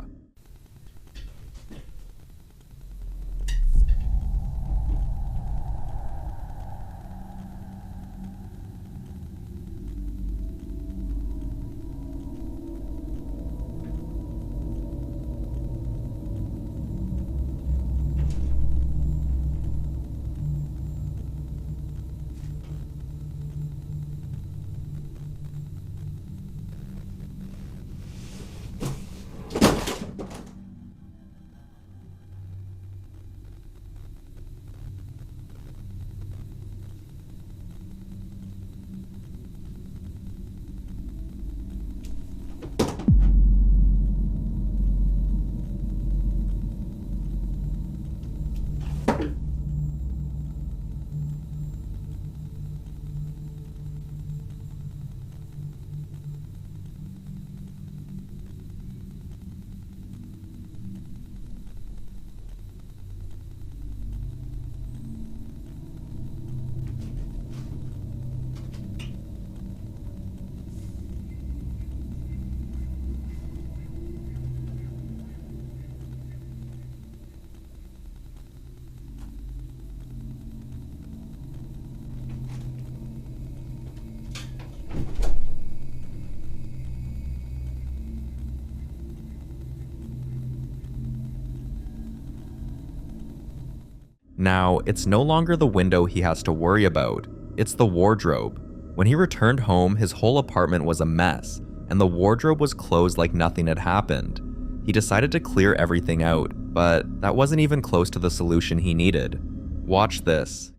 Now, it's no longer the window he has to worry about, it's the wardrobe. When he returned home, his whole apartment was a mess, and the wardrobe was closed like nothing had happened. He decided to clear everything out, but that wasn't even close to the solution he needed. Watch this.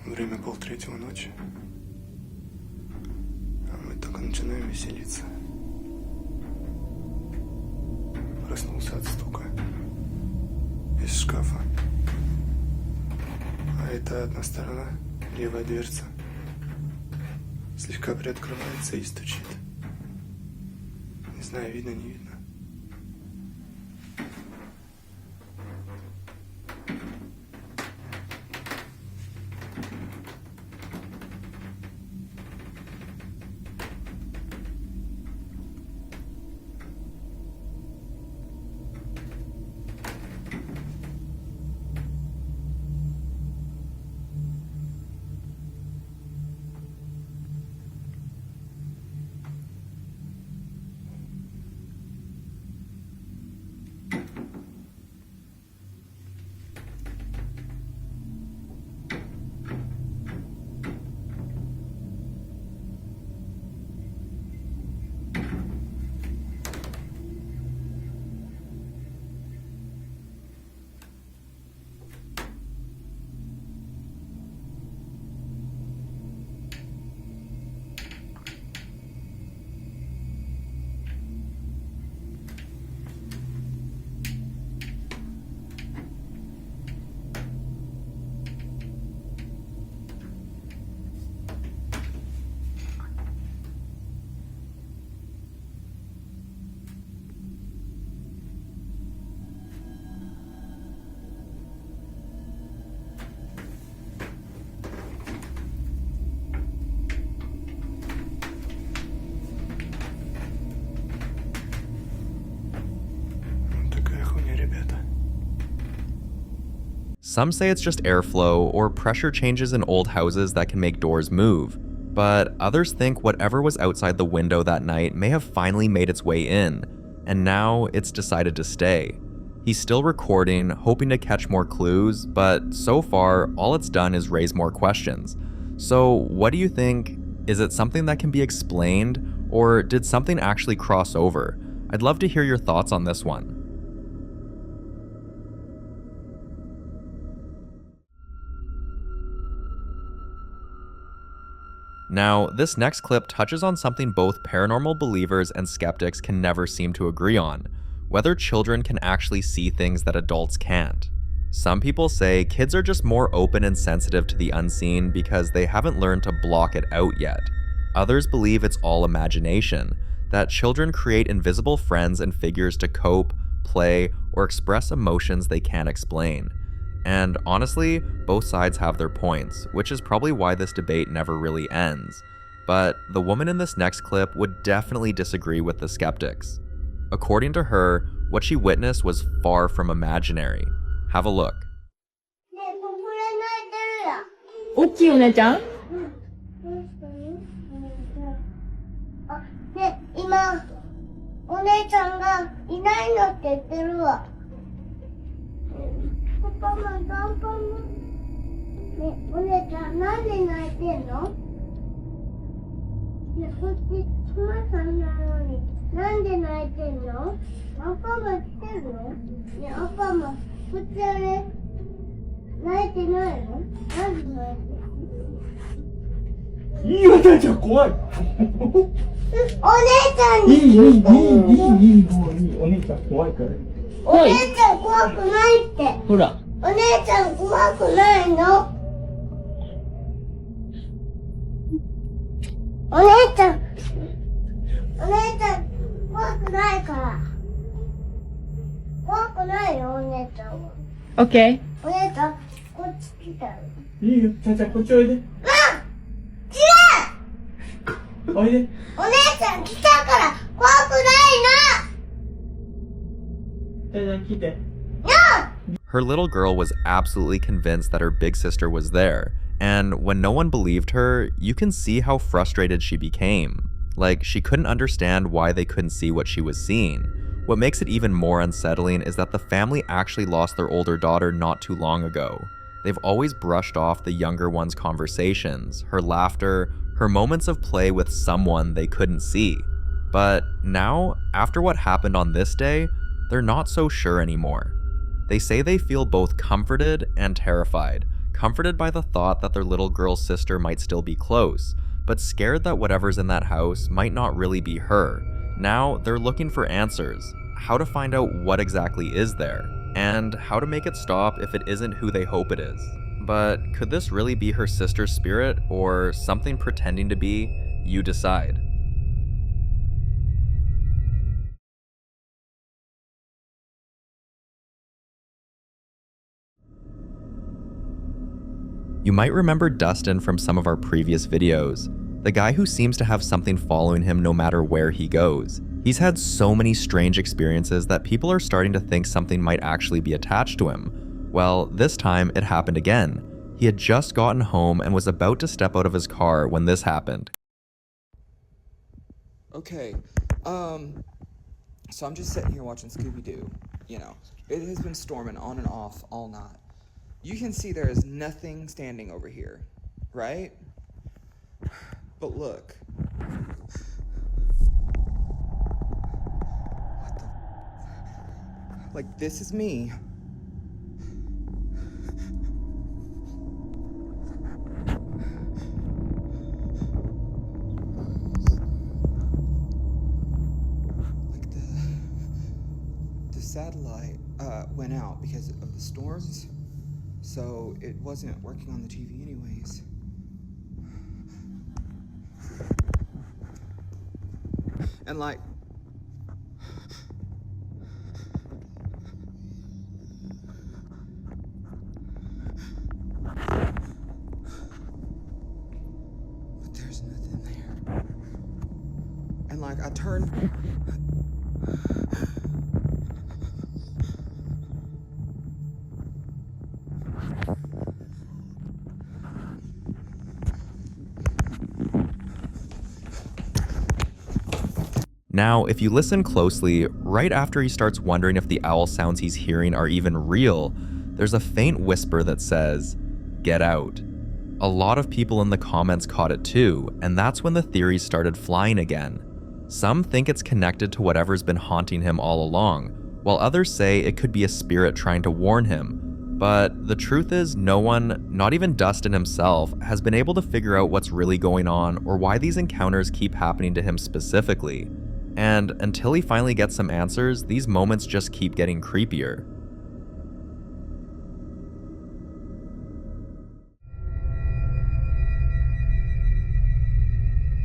Время 2:30 ночи, а мы только начинаем веселиться. Проснулся от стука из шкафа. А это одна сторона, левая дверца, слегка приоткрывается и стучит. Не знаю, видно, не видно. Some say it's just airflow or pressure changes in old houses that can make doors move, but others think whatever was outside the window that night may have finally made its way in, and now it's decided to stay. He's still recording, hoping to catch more clues, but so far, all it's done is raise more questions. So what do you think? Is it something that can be explained, or did something actually cross over? I'd love to hear your thoughts on this one. Now, this next clip touches on something both paranormal believers and skeptics can never seem to agree on: whether children can actually see things that adults can't. Some people say kids are just more open and sensitive to the unseen because they haven't learned to block it out yet. Others believe it's all imagination, that children create invisible friends and figures to cope, play, or express emotions they can't explain. And honestly, both sides have their points, which is probably why this debate never really ends. But the woman in this next clip would definitely disagree with the skeptics. According to her, what she witnessed was far from imaginary. Have a look. 大きいお姉ちゃん？ね、今、お姉ちゃんがいないのって言ってるわ。パパもパパも。ね、お姉ちゃんなんで泣いてんの？ね、こっちクマさんなのになんで泣いてんの？パパも来てるの？ね、パパもこっちあれ泣いてないの？なんで泣いてるの？いいわ、ちゃんちゃん怖い。お姉ちゃんにいい、もういい。お姉ちゃん怖いから。お姉ちゃん怖くないって。ほら。お姉ちゃん怖くないの？お姉ちゃん怖くないから。怖くないよ、お姉ちゃんは。オッケー。お姉ちゃん、こっち来たよ。いいよ、ちゃんちゃんこっちおいで。違う！おいで。お姉ちゃん来たから怖くないの！ちゃんちゃん来て。Her little girl was absolutely convinced that her big sister was there, and when no one believed her, you can see how frustrated she became. Like, she couldn't understand why they couldn't see what she was seeing. What makes it even more unsettling is that the family actually lost their older daughter not too long ago. They've always brushed off the younger one's conversations, her laughter, her moments of play with someone they couldn't see. But now, after what happened on this day, they're not so sure anymore. They say they feel both comforted and terrified, comforted by the thought that their little girl's sister might still be close, but scared that whatever's in that house might not really be her. Now, they're looking for answers, how to find out what exactly is there, and how to make it stop if it isn't who they hope it is. But could this really be her sister's spirit, or something pretending to be? You decide. You might remember Dustin from some of our previous videos, the guy who seems to have something following him no matter where he goes. He's had so many strange experiences that people are starting to think something might actually be attached to him. Well, this time it happened again. He had just gotten home and was about to step out of his car when this happened. Okay, so I'm just sitting here watching Scooby-Doo. You know, it has been storming on and off all night. You can see there is nothing standing over here, right? But look. What the? Like, this is me. Like, the satellite went out because of the storms. So it wasn't working on the TV anyways. And like, but there's nothing there. And like, I turned. Now, if you listen closely, right after he starts wondering if the owl sounds he's hearing are even real, there's a faint whisper that says, "Get out." a lot of people in the comments caught it too, and that's when the theories started flying again. Some think it's connected to whatever's been haunting him all along, while others say it could be a spirit trying to warn him. But the truth is, no one, not even Dustin himself, has been able to figure out what's really going on or why these encounters keep happening to him specifically. And until he finally gets some answers, these moments just keep getting creepier.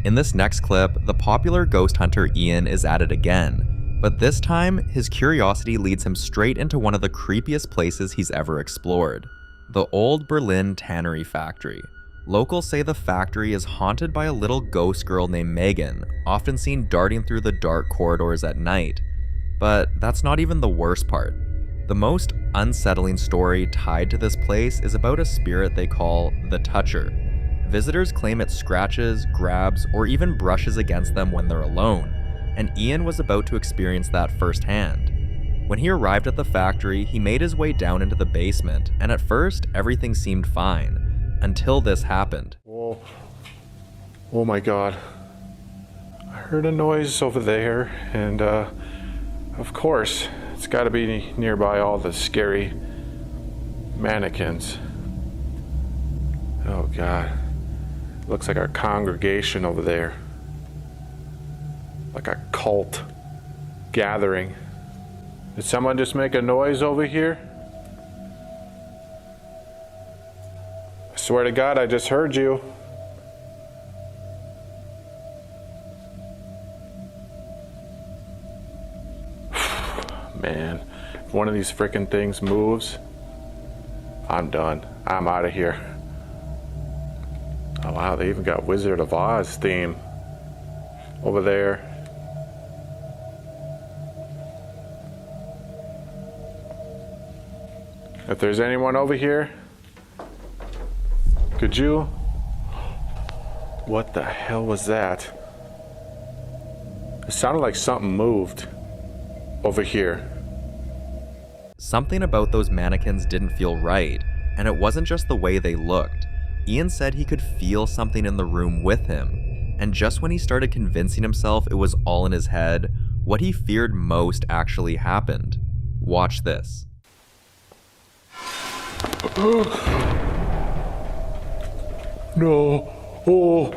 In this next clip, the popular ghost hunter Ian is at it again. But this time, his curiosity leads him straight into one of the creepiest places he's ever explored, the old Berlin tannery factory. Locals say the factory is haunted by a little ghost girl named Megan, often seen darting through the dark corridors at night. But that's not even the worst part. The most unsettling story tied to this place is about a spirit they call the Toucher. Visitors claim it scratches, grabs, or even brushes against them when they're alone. And Ian was about to experience that firsthand. When he arrived at the factory, he made his way down into the basement, and at first, everything seemed fine, until this happened. Whoa. Oh my god. I heard a noise over there, and of course, it's gotta be nearby all the scary mannequins. Oh god. Looks like our congregation over there. Like a cult gathering. Did someone just make a noise over here? I swear to God, I just heard you. Man, if one of these frickin' things moves, I'm done. I'm out of here. Oh wow, they even got Wizard of Oz theme over there. If there's anyone over here, could you? What the hell was that? It sounded like something moved over here. Something about those mannequins didn't feel right, and it wasn't just the way they looked. Ian said he could feel something in the room with him, and just when he started convincing himself it was all in his head, what he feared most actually happened. Watch this. No. Oh.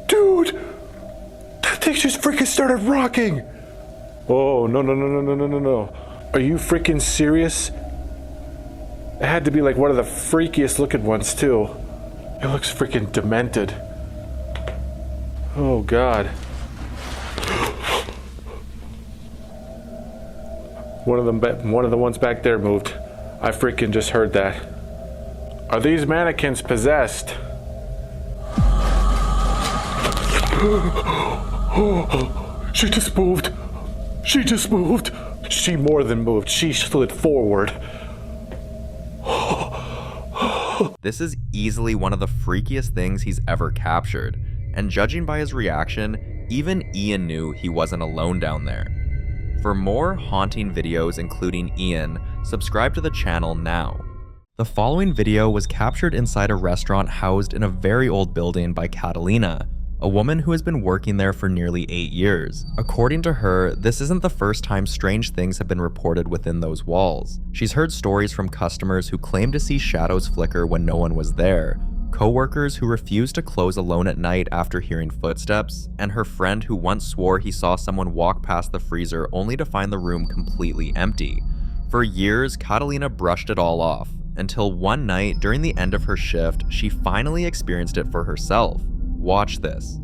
Dude. That thing just freaking started rocking. Oh, no. Are you freaking serious? It had to be like one of the freakiest looking ones too. It looks freaking demented. Oh God. One of the ones back there moved. I freaking just heard that. Are these mannequins possessed? She just moved. She more than moved. She slid forward. This is easily one of the freakiest things he's ever captured, and judging by his reaction, even Ian knew he wasn't alone down there. For more haunting videos including Ian, subscribe to the channel now. The following video was captured inside a restaurant housed in a very old building by Catalina, a woman who has been working there for nearly 8 years. According to her, this isn't the first time strange things have been reported within those walls. She's heard stories from customers who claim to see shadows flicker when no one was there, co-workers who refused to close alone at night after hearing footsteps, and her friend who once swore he saw someone walk past the freezer only to find the room completely empty. For years, Catalina brushed it all off, until one night during the end of her shift, she finally experienced it for herself. Watch this.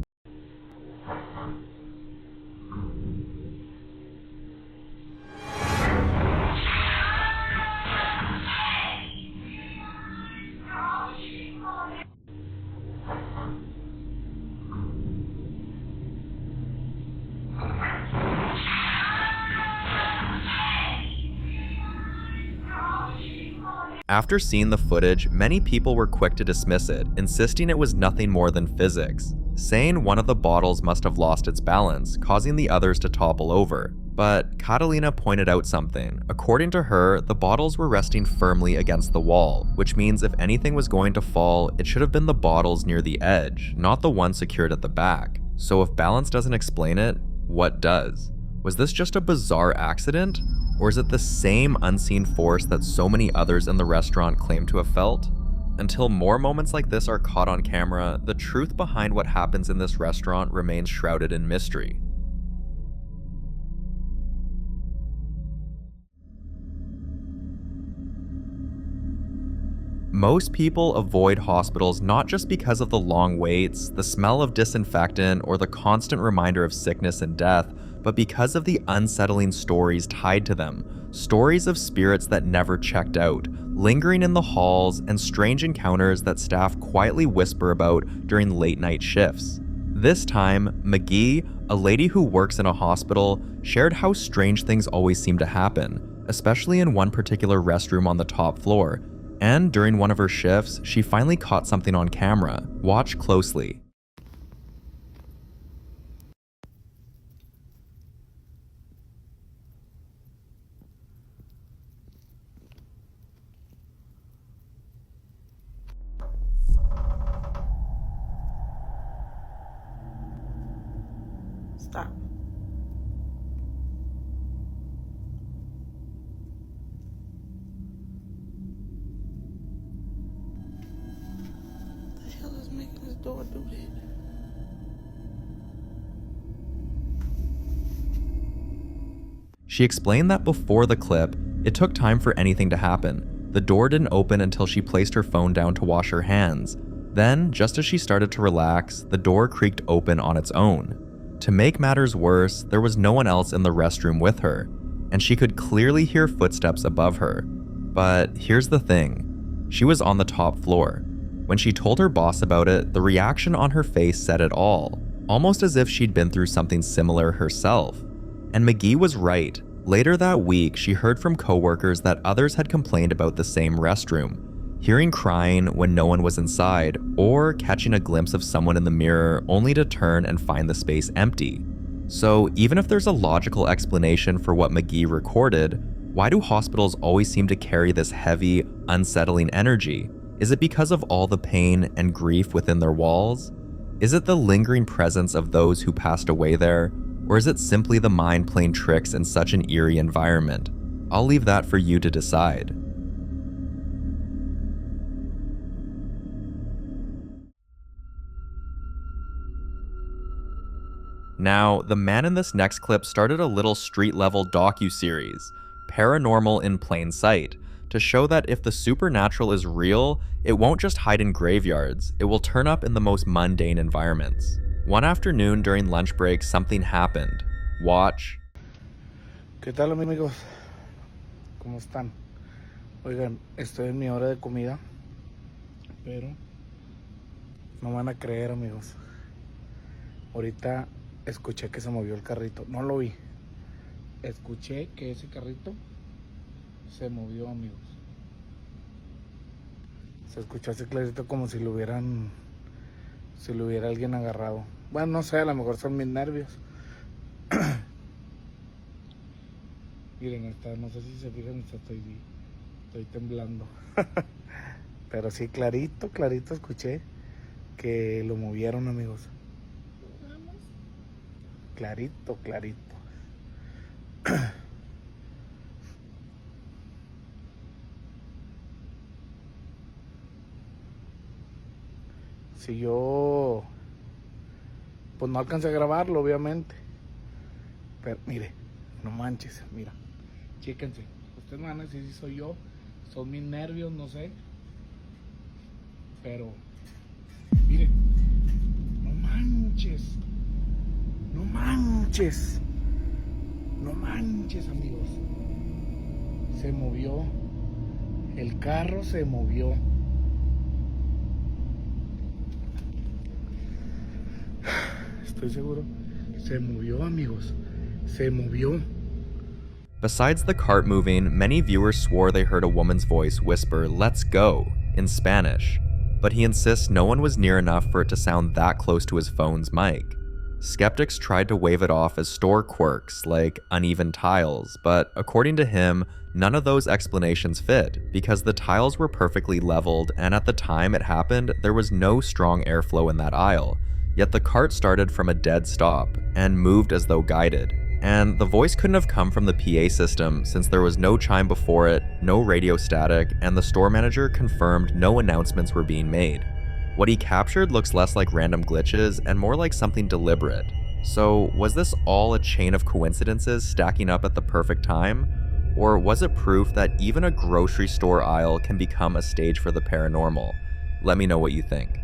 After seeing the footage, many people were quick to dismiss it, insisting it was nothing more than physics. saying one of the bottles must have lost its balance, causing the others to topple over. But Catalina pointed out something. According to her, the bottles were resting firmly against the wall, which means if anything was going to fall, it should have been the bottles near the edge, not the one secured at the back. So if balance doesn't explain it, what does? Was this just a bizarre accident? Or is it the same unseen force that so many others in the restaurant claim to have felt? Until more moments like this are caught on camera, the truth behind what happens in this restaurant remains shrouded in mystery. Most people avoid hospitals not just because of the long waits, the smell of disinfectant, or the constant reminder of sickness and death, but because of the unsettling stories tied to them. Stories of spirits that never checked out, lingering in the halls, and strange encounters that staff quietly whisper about during late night shifts. This time, McGee, a lady who works in a hospital, shared how strange things always seem to happen, especially in one particular restroom on the top floor. And during one of her shifts, she finally caught something on camera. Watch closely. Stop. What the hell is making this door do that? She explained that before the clip, it took time for anything to happen. The door didn't open until she placed her phone down to wash her hands. Then, just as she started to relax, the door creaked open on its own. To make matters worse, there was no one else in the restroom with her, and she could clearly hear footsteps above her. But here's the thing, she was on the top floor. When she told her boss about it, the reaction on her face said it all, almost as if she'd been through something similar herself. And McGee was right. Later that week, she heard from coworkers that others had complained about the same restroom, hearing crying when no one was inside, or catching a glimpse of someone in the mirror only to turn and find the space empty. So even if there's a logical explanation for what McGee recorded, why do hospitals always seem to carry this heavy, unsettling energy? Is it because of all the pain and grief within their walls? Is it the lingering presence of those who passed away there? Or is it simply the mind playing tricks in such an eerie environment? I'll leave that for you to decide. Now, the man in this next clip started a little street-level docu-series, Paranormal in Plain Sight, to show that if the supernatural is real, it won't just hide in graveyards, it will turn up in the most mundane environments. One afternoon during lunch break, something happened. Watch. ¿Qué tal, amigos? ¿Cómo están? Oigan, estoy en mi hora de comida, pero no van a creer, amigos. Ahorita escuché que se movió el carrito. No lo vi. Escuché que ese carrito se movió, amigos. Se escuchó así clarito como si lo hubiera alguien agarrado. Bueno, no sé, a lo mejor son mis nervios. Miren, no sé si se fijan, estoy temblando. Pero sí, clarito escuché que lo movieron, amigos. Clarito. Si yo pues no alcancé a grabarlo, obviamente, pero mire, no manches, mira, chéquense, ustedes me van a decir si soy yo, son mis nervios, no sé, pero miren, no manches, amigos, se movió, el carro se movió. Estoy seguro. Se movió, amigos. Se movió. Besides the cart moving, many viewers swore they heard a woman's voice whisper, "Let's go," in Spanish. but he insists no one was near enough for it to sound that close to his phone's mic. Skeptics tried to wave it off as store quirks like uneven tiles, but according to him, none of those explanations fit because the tiles were perfectly leveled, and at the time it happened, there was no strong airflow in that aisle. Yet the cart started from a dead stop and moved as though guided. And the voice couldn't have come from the PA system since there was no chime before it, no radio static, and the store manager confirmed no announcements were being made. What he captured looks less like random glitches and more like something deliberate. So was this all a chain of coincidences stacking up at the perfect time? Or was it proof that even a grocery store aisle can become a stage for the paranormal? Let me know what you think.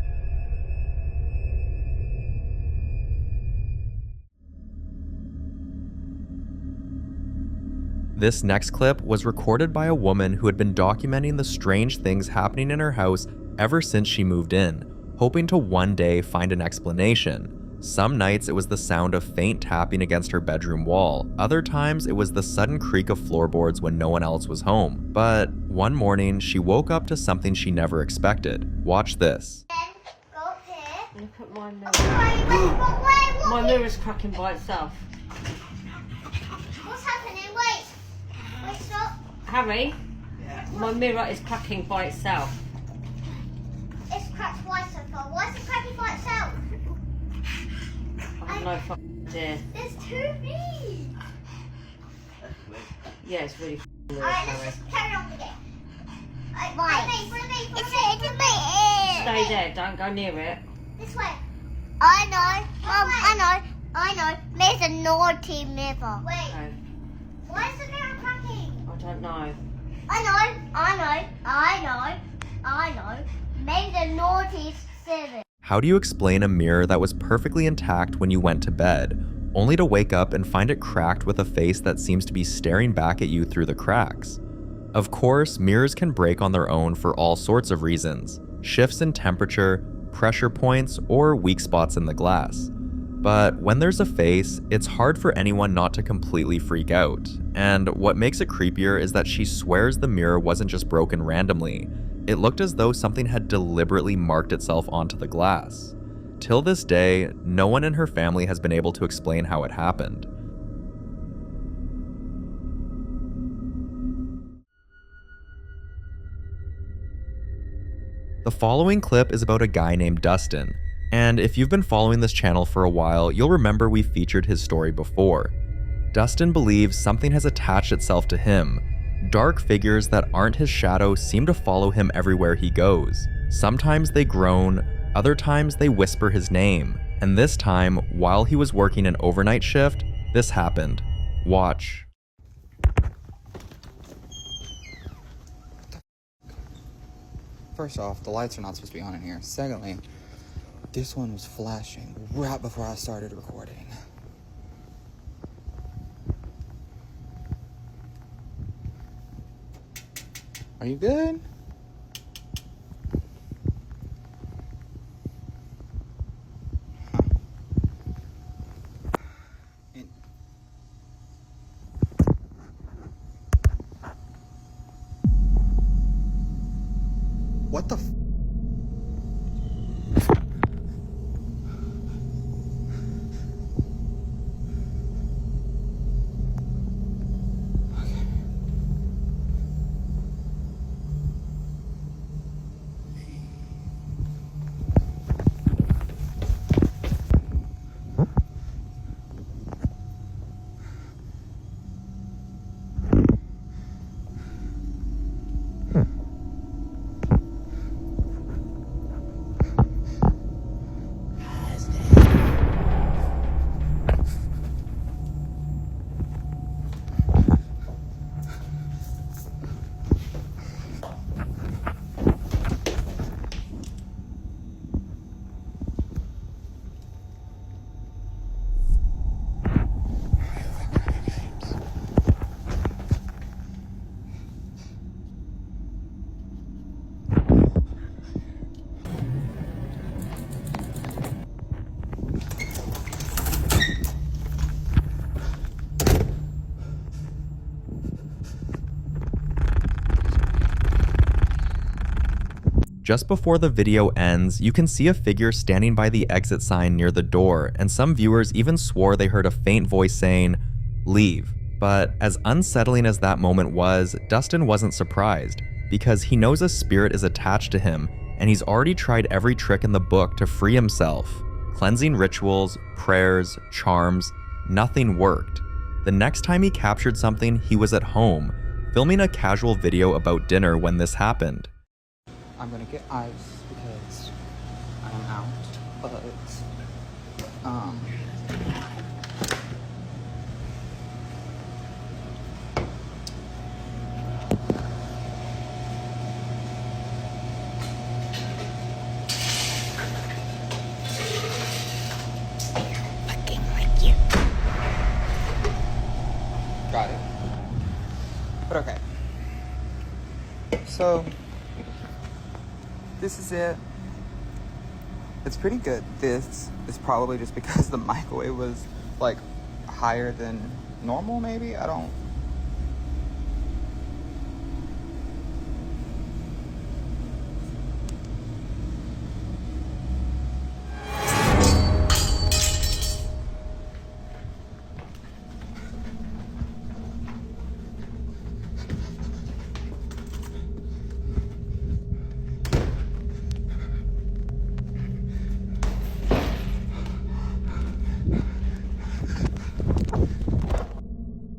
This next clip was recorded by a woman who had been documenting the strange things happening in her house ever since she moved in, hoping to one day find an explanation. Some nights it was the sound of faint tapping against her bedroom wall. Other times it was the sudden creak of floorboards when no one else was home. But one morning she woke up to something she never expected. Watch this. Look at my mirror. My mirror's cracking by itself. What's happening? Wait, stop. Harry, my mirror is cracking by itself. It's cracked twice so far. Why is it cracking by itself? I have no fucking idea. There's too big. Yeah, it's really weird, Alright, let's Harry. just carry on with it. Follow me. It's a bit. Stay there, don't go near it. This way. I know. Mum, I know. There's a naughty mirror. Wait. Okay. Why is the mirror cracking? I don't know. I know. Maybe the naughty seven. How do you explain a mirror that was perfectly intact when you went to bed, only to wake up and find it cracked with a face that seems to be staring back at you through the cracks? Of course, mirrors can break on their own for all sorts of reasons: shifts in temperature, pressure points, or weak spots in the glass. But when there's a face, it's hard for anyone not to completely freak out. And what makes it creepier is that she swears the mirror wasn't just broken randomly. It looked as though something had deliberately marked itself onto the glass. Till this day, no one in her family has been able to explain how it happened. The following clip is about a guy named Dustin, and if you've been following this channel for a while, you'll remember we featured his story before. Dustin believes something has attached itself to him. Dark figures that aren't his shadow seem to follow him everywhere he goes. Sometimes they groan, other times they whisper his name, and this time, while he was working an overnight shift, this happened. Watch. First off, the lights are not supposed to be on in here. Secondly, this one was flashing right before I started recording. Are you good? What the f- Just before the video ends, you can see a figure standing by the exit sign near the door, and some viewers even swore they heard a faint voice saying, "Leave." But as unsettling as that moment was, Dustin wasn't surprised, because he knows a spirit is attached to him, and he's already tried every trick in the book to free himself. Cleansing rituals, prayers, charms, nothing worked. The next time he captured something, he was at home, filming a casual video about dinner when this happened. I'm gonna get ice because I'm out, but got it. But okay. So this is it. It's pretty good. This is probably just because the microwave was like higher than normal, maybe? I don't.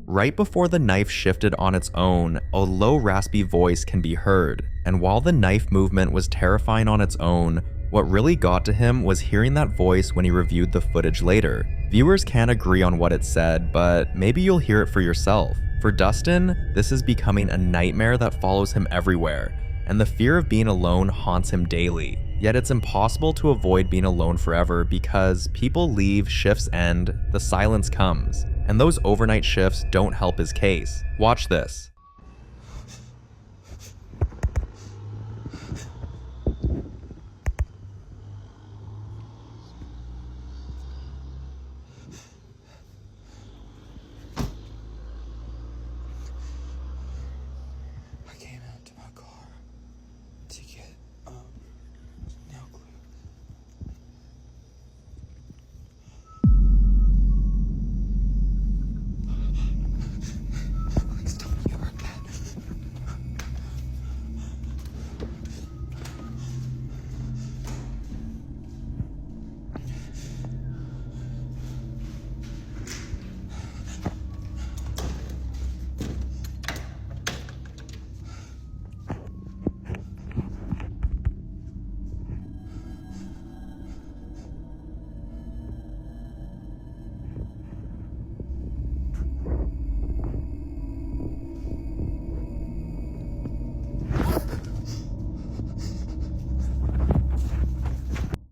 Right before the knife shifted on its own, a low raspy voice can be heard, and while the knife movement was terrifying on its own, what really got to him was hearing that voice when he reviewed the footage later. Viewers can't agree on what it said, but maybe you'll hear it for yourself. For Dustin, this is becoming a nightmare that follows him everywhere, and the fear of being alone haunts him daily. Yet it's impossible to avoid being alone forever because people leave, shifts end, the silence comes, and those overnight shifts don't help his case. Watch this. I came out to my car to get nail glue. Please tell me you heard that.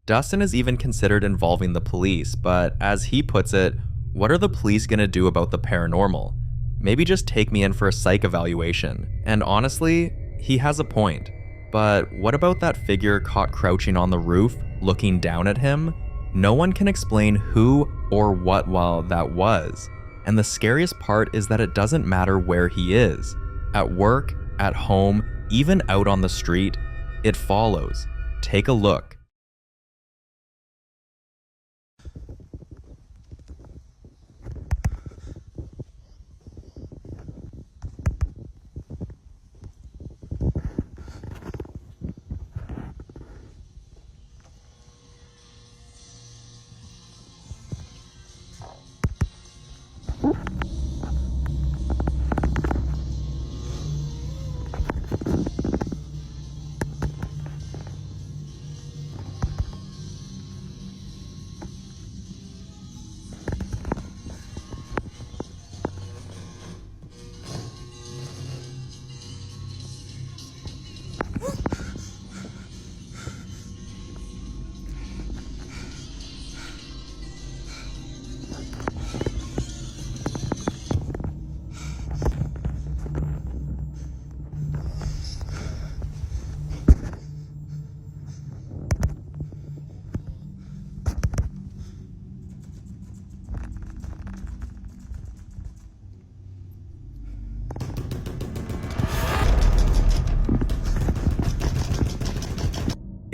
Dustin has even considered involving the police, but as he puts it, what are the police gonna do about the paranormal? Maybe just take me in for a psych evaluation. And honestly, he has a point. But what about that figure caught crouching on the roof, looking down at him? No one can explain who or what that was. And the scariest part is that it doesn't matter where he is. At work, at home, even out on the street, it follows. Take a look.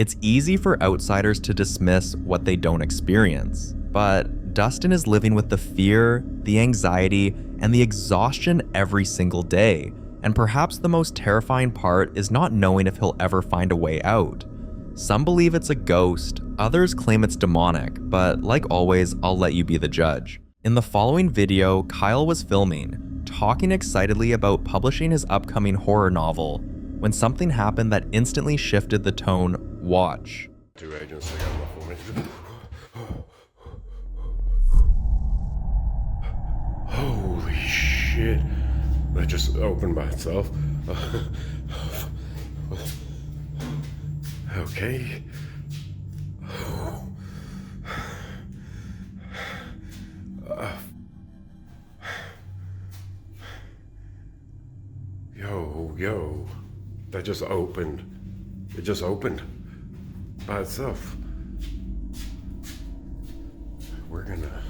It's easy for outsiders to dismiss what they don't experience, but Dustin is living with the fear, the anxiety, and the exhaustion every single day, and perhaps the most terrifying part is not knowing if he'll ever find a way out. Some believe it's a ghost, others claim it's demonic, but like always, I'll let you be the judge. In the following video, Kyle was filming, talking excitedly about publishing his upcoming horror novel, when something happened that instantly shifted the tone. Watch. 2 agents, they got enough for me. Holy shit. That just opened by itself. Okay. Yo. That just opened. It just opened by itself. We're gonna...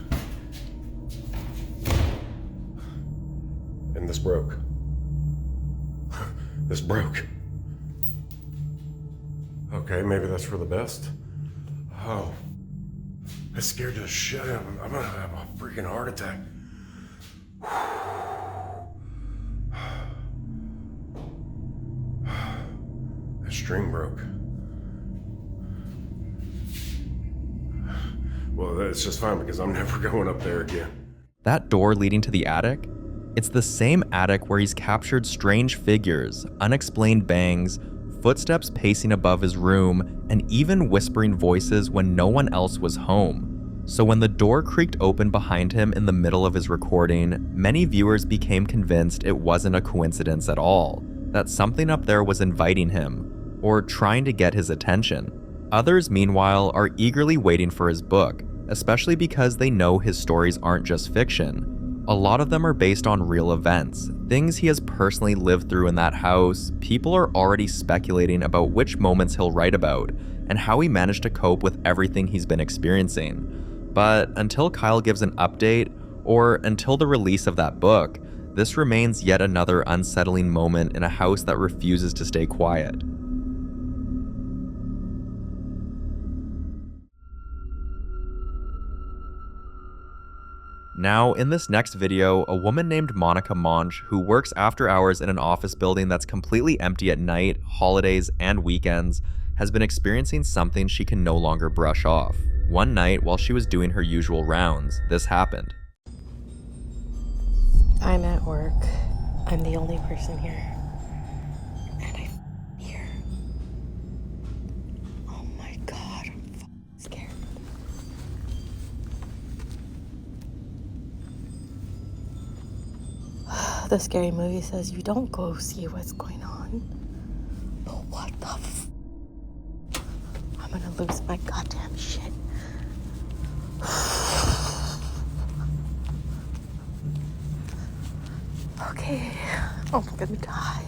And this broke. This broke. Okay, maybe that's for the best. Oh. That scared the shit out of me. I'm gonna have a freaking heart attack. That string broke. Well, that's just fine because I'm never going up there again. That door leading to the attic? It's the same attic where he's captured strange figures, unexplained bangs, footsteps pacing above his room, and even whispering voices when no one else was home. So when the door creaked open behind him in the middle of his recording, many viewers became convinced it wasn't a coincidence at all, that something up there was inviting him, or trying to get his attention. Others, meanwhile, are eagerly waiting for his book, especially because they know his stories aren't just fiction. A lot of them are based on real events, things he has personally lived through in that house. People are already speculating about which moments he'll write about, and how he managed to cope with everything he's been experiencing. But until Kyle gives an update, or until the release of that book, this remains yet another unsettling moment in a house that refuses to stay quiet. Now, in this next video, a woman named Monica Monch, who works after hours in an office building that's completely empty at night, holidays, and weekends, has been experiencing something she can no longer brush off. One night, while she was doing her usual rounds, this happened. I'm at work. I'm the only person here. And I'm here. Oh my god, I'm scared. The scary movie says you don't go see what's going on. But what the f? I'm gonna lose my goddamn shit. Okay. Oh, I'm gonna die.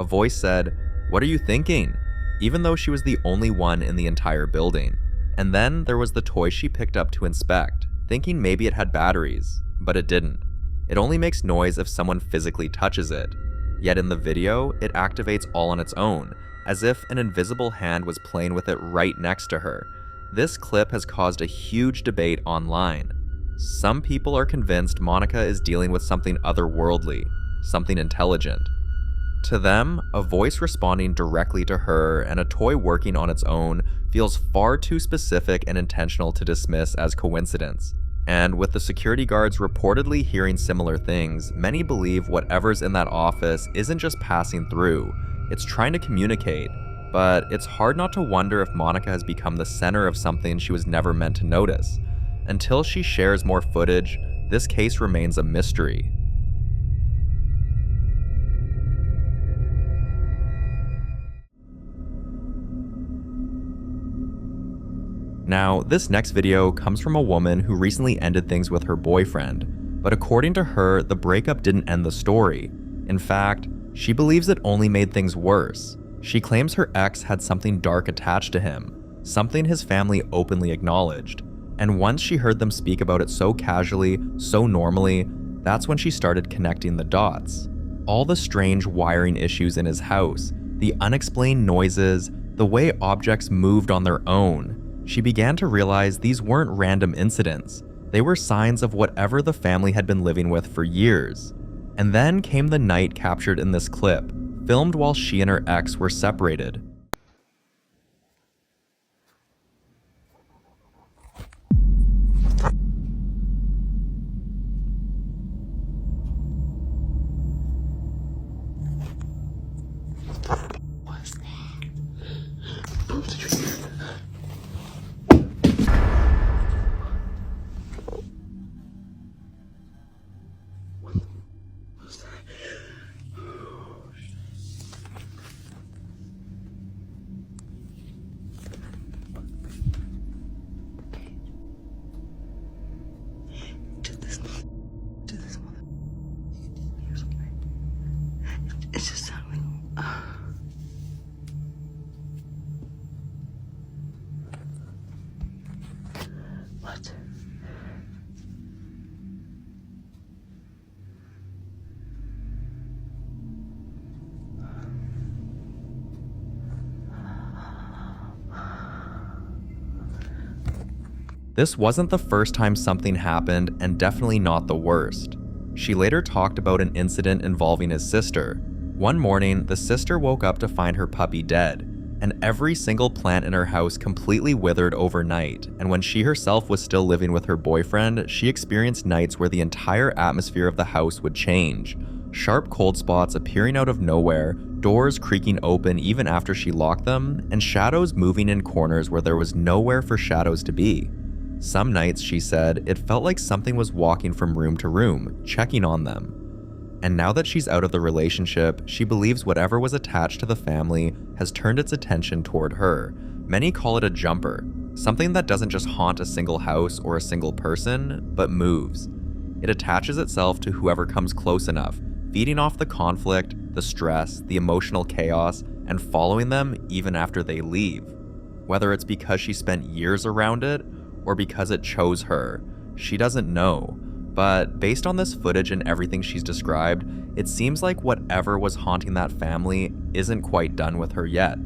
A voice said, "What are you thinking?" even though she was the only one in the entire building. And then there was the toy she picked up to inspect, thinking maybe it had batteries, but it didn't. It only makes noise if someone physically touches it. Yet in the video, it activates all on its own, as if an invisible hand was playing with it right next to her. This clip has caused a huge debate online. Some people are convinced Monica is dealing with something otherworldly, something intelligent. To them, a voice responding directly to her and a toy working on its own feels far too specific and intentional to dismiss as coincidence. And with the security guards reportedly hearing similar things, many believe whatever's in that office isn't just passing through, it's trying to communicate. But it's hard not to wonder if Monica has become the center of something she was never meant to notice. Until she shares more footage, this case remains a mystery. Now, this next video comes from a woman who recently ended things with her boyfriend, but according to her, the breakup didn't end the story. In fact, she believes it only made things worse. She claims her ex had something dark attached to him, something his family openly acknowledged. And once she heard them speak about it so casually, so normally, that's when she started connecting the dots. All the strange wiring issues in his house, the unexplained noises, the way objects moved on their own. She began to realize these weren't random incidents. They were signs of whatever the family had been living with for years. And then came the night captured in this clip, filmed while she and her ex were separated. It's just happening. What? This wasn't the first time something happened, and definitely not the worst. She later talked about an incident involving his sister. One morning, the sister woke up to find her puppy dead, and every single plant in her house completely withered overnight. And when she herself was still living with her boyfriend, she experienced nights where the entire atmosphere of the house would change. Sharp cold spots appearing out of nowhere, doors creaking open even after she locked them, and shadows moving in corners where there was nowhere for shadows to be. Some nights, she said, it felt like something was walking from room to room, checking on them. And now that she's out of the relationship, she believes whatever was attached to the family has turned its attention toward her. Many call it a jumper, something that doesn't just haunt a single house or a single person, but moves. It attaches itself to whoever comes close enough, feeding off the conflict, the stress, the emotional chaos, and following them even after they leave. Whether it's because she spent years around it, or because it chose her, she doesn't know. But based on this footage and everything she's described, it seems like whatever was haunting that family isn't quite done with her yet.